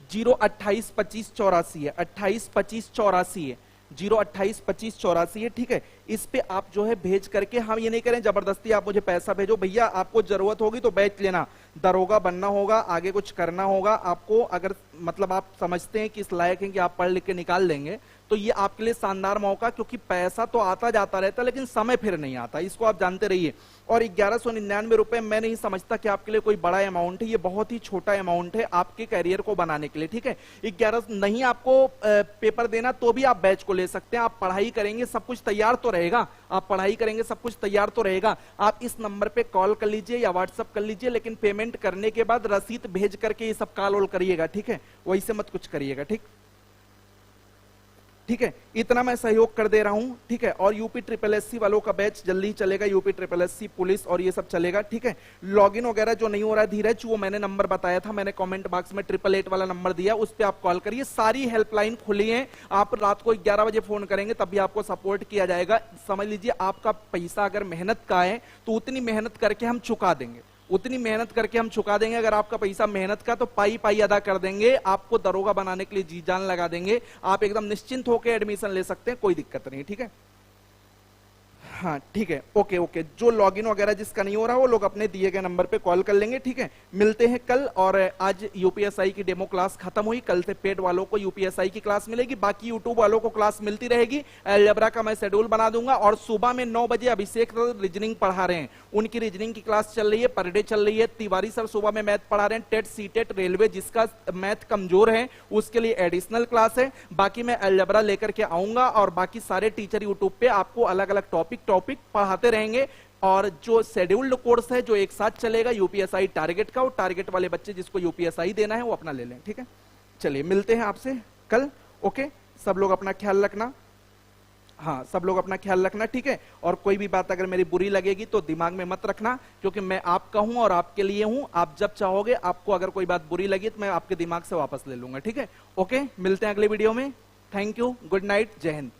028 25 84 है, 28 25 84 है, 028 25 84 है। ठीक है, इस पे आप जो है भेज करके, हम ये नहीं करें जबरदस्ती आप मुझे पैसा भेजो, भैया आपको जरूरत होगी तो बैच लेना, दरोगा बनना होगा, आगे कुछ करना होगा आपको, अगर मतलब आप समझते हैं कि इस लायक हैं कि आप पढ़ लिख के निकाल लेंगे तो ये आपके लिए शानदार मौका, क्योंकि पैसा तो आता जाता रहता है लेकिन समय फिर नहीं आता, इसको आप जानते रहिए। और 1199 रुपए मैं नहीं समझता कि आपके लिए कोई बड़ा अमाउंट है, ये बहुत ही छोटा अमाउंट है आपके कैरियर को बनाने के लिए, ठीक है। 11 नहीं आपको पेपर देना तो भी आप बैच को ले सकते हैं, आप पढ़ाई करेंगे सब कुछ तैयार तो रहेगा, आप पढ़ाई करेंगे सब कुछ तैयार तो रहेगा। आप इस नंबर पे कॉल कर लीजिए या व्हाट्सअप कर लीजिए, लेकिन पेमेंट करने के बाद रसीद भेज करके ये सब कॉल करिएगा, ठीक है, वही से मत कुछ करिएगा, ठीक ठीक है। इतना मैं सहयोग कर दे रहा हूं, ठीक है। और यूपी ट्रिपल एससी वालों का बैच जल्दी चलेगा, यूपी ट्रिपल एससी पुलिस और ये सब चलेगा, ठीक है। लॉगिन वगैरह जो नहीं हो रहा है धीरज, वो मैंने नंबर बताया था, मैंने कमेंट बॉक्स में 888 वाला नंबर दिया, उस पर आप कॉल करिए, सारी हेल्पलाइन खुली है, आप रात को 11 बजे फोन करेंगे तब भी आपको सपोर्ट किया जाएगा। समझ लीजिए आपका पैसा अगर मेहनत का है तो उतनी मेहनत करके हम चुका देंगे, उतनी मेहनत करके हम चुका देंगे। अगर आपका पैसा मेहनत का तो पाई पाई अदा कर देंगे, आपको दरोगा बनाने के लिए जी जान लगा देंगे, आप एकदम निश्चिंत होकर एडमिशन ले सकते हैं, कोई दिक्कत नहीं, ठीक है। हाँ ठीक है, ओके ओके। जो लॉगिन वगैरह जिसका नहीं हो रहा वो लोग अपने दिए गए नंबर पे कॉल कर लेंगे, ठीक है। मिलते हैं कल। और आज यूपीएसआई की डेमो क्लास खत्म हुई, कल से पेड वालों को यूपीएसआई की क्लास मिलेगी, बाकी यूट्यूब वालों को क्लास मिलती रहेगी। अलजेब्रा का मैं शेड्यूल बना दूंगा और सुबह में 9 बजे अभिषेक रीजनिंग पढ़ा रहे हैं, उनकी रीजनिंग की क्लास चल रही है, पर डे चल रही है। तिवारी सर सुबह में मैथ पढ़ा रहे हैं, टेट सीटेट रेलवे, जिसका मैथ कमजोर है उसके लिए एडिशनल क्लास है। बाकी मैं अलजेब्रा लेकर के आऊंगा और बाकी सारे टीचर यूट्यूब पे आपको अलग अलग टॉपिक पढ़ाते रहेंगे। और जो शेड्यूल्ड कोर्स है जो एक साथ चलेगा यूपीएसआई टारगेट का, वो टारगेट वाले बच्चे जिसको यूपीएसआई देना है वो अपना ले लें, ठीक है। चलिए मिलते हैं आपसे कल, ओके। सब लोग अपना ख्याल रखना, हाँ सब लोग अपना ख्याल रखना, ठीक है। और कोई भी बात अगर मेरी बुरी लगेगी तो दिमाग में मत रखना, क्योंकि मैं आपका हूं और आपके लिए हूं। आप जब चाहोगे, आपको अगर कोई बात बुरी लगी तो मैं आपके दिमाग से वापस ले लूंगा, ठीक है। ओके, मिलते हैं अगले वीडियो में। थैंक यू, गुड नाइट, जय हिंद।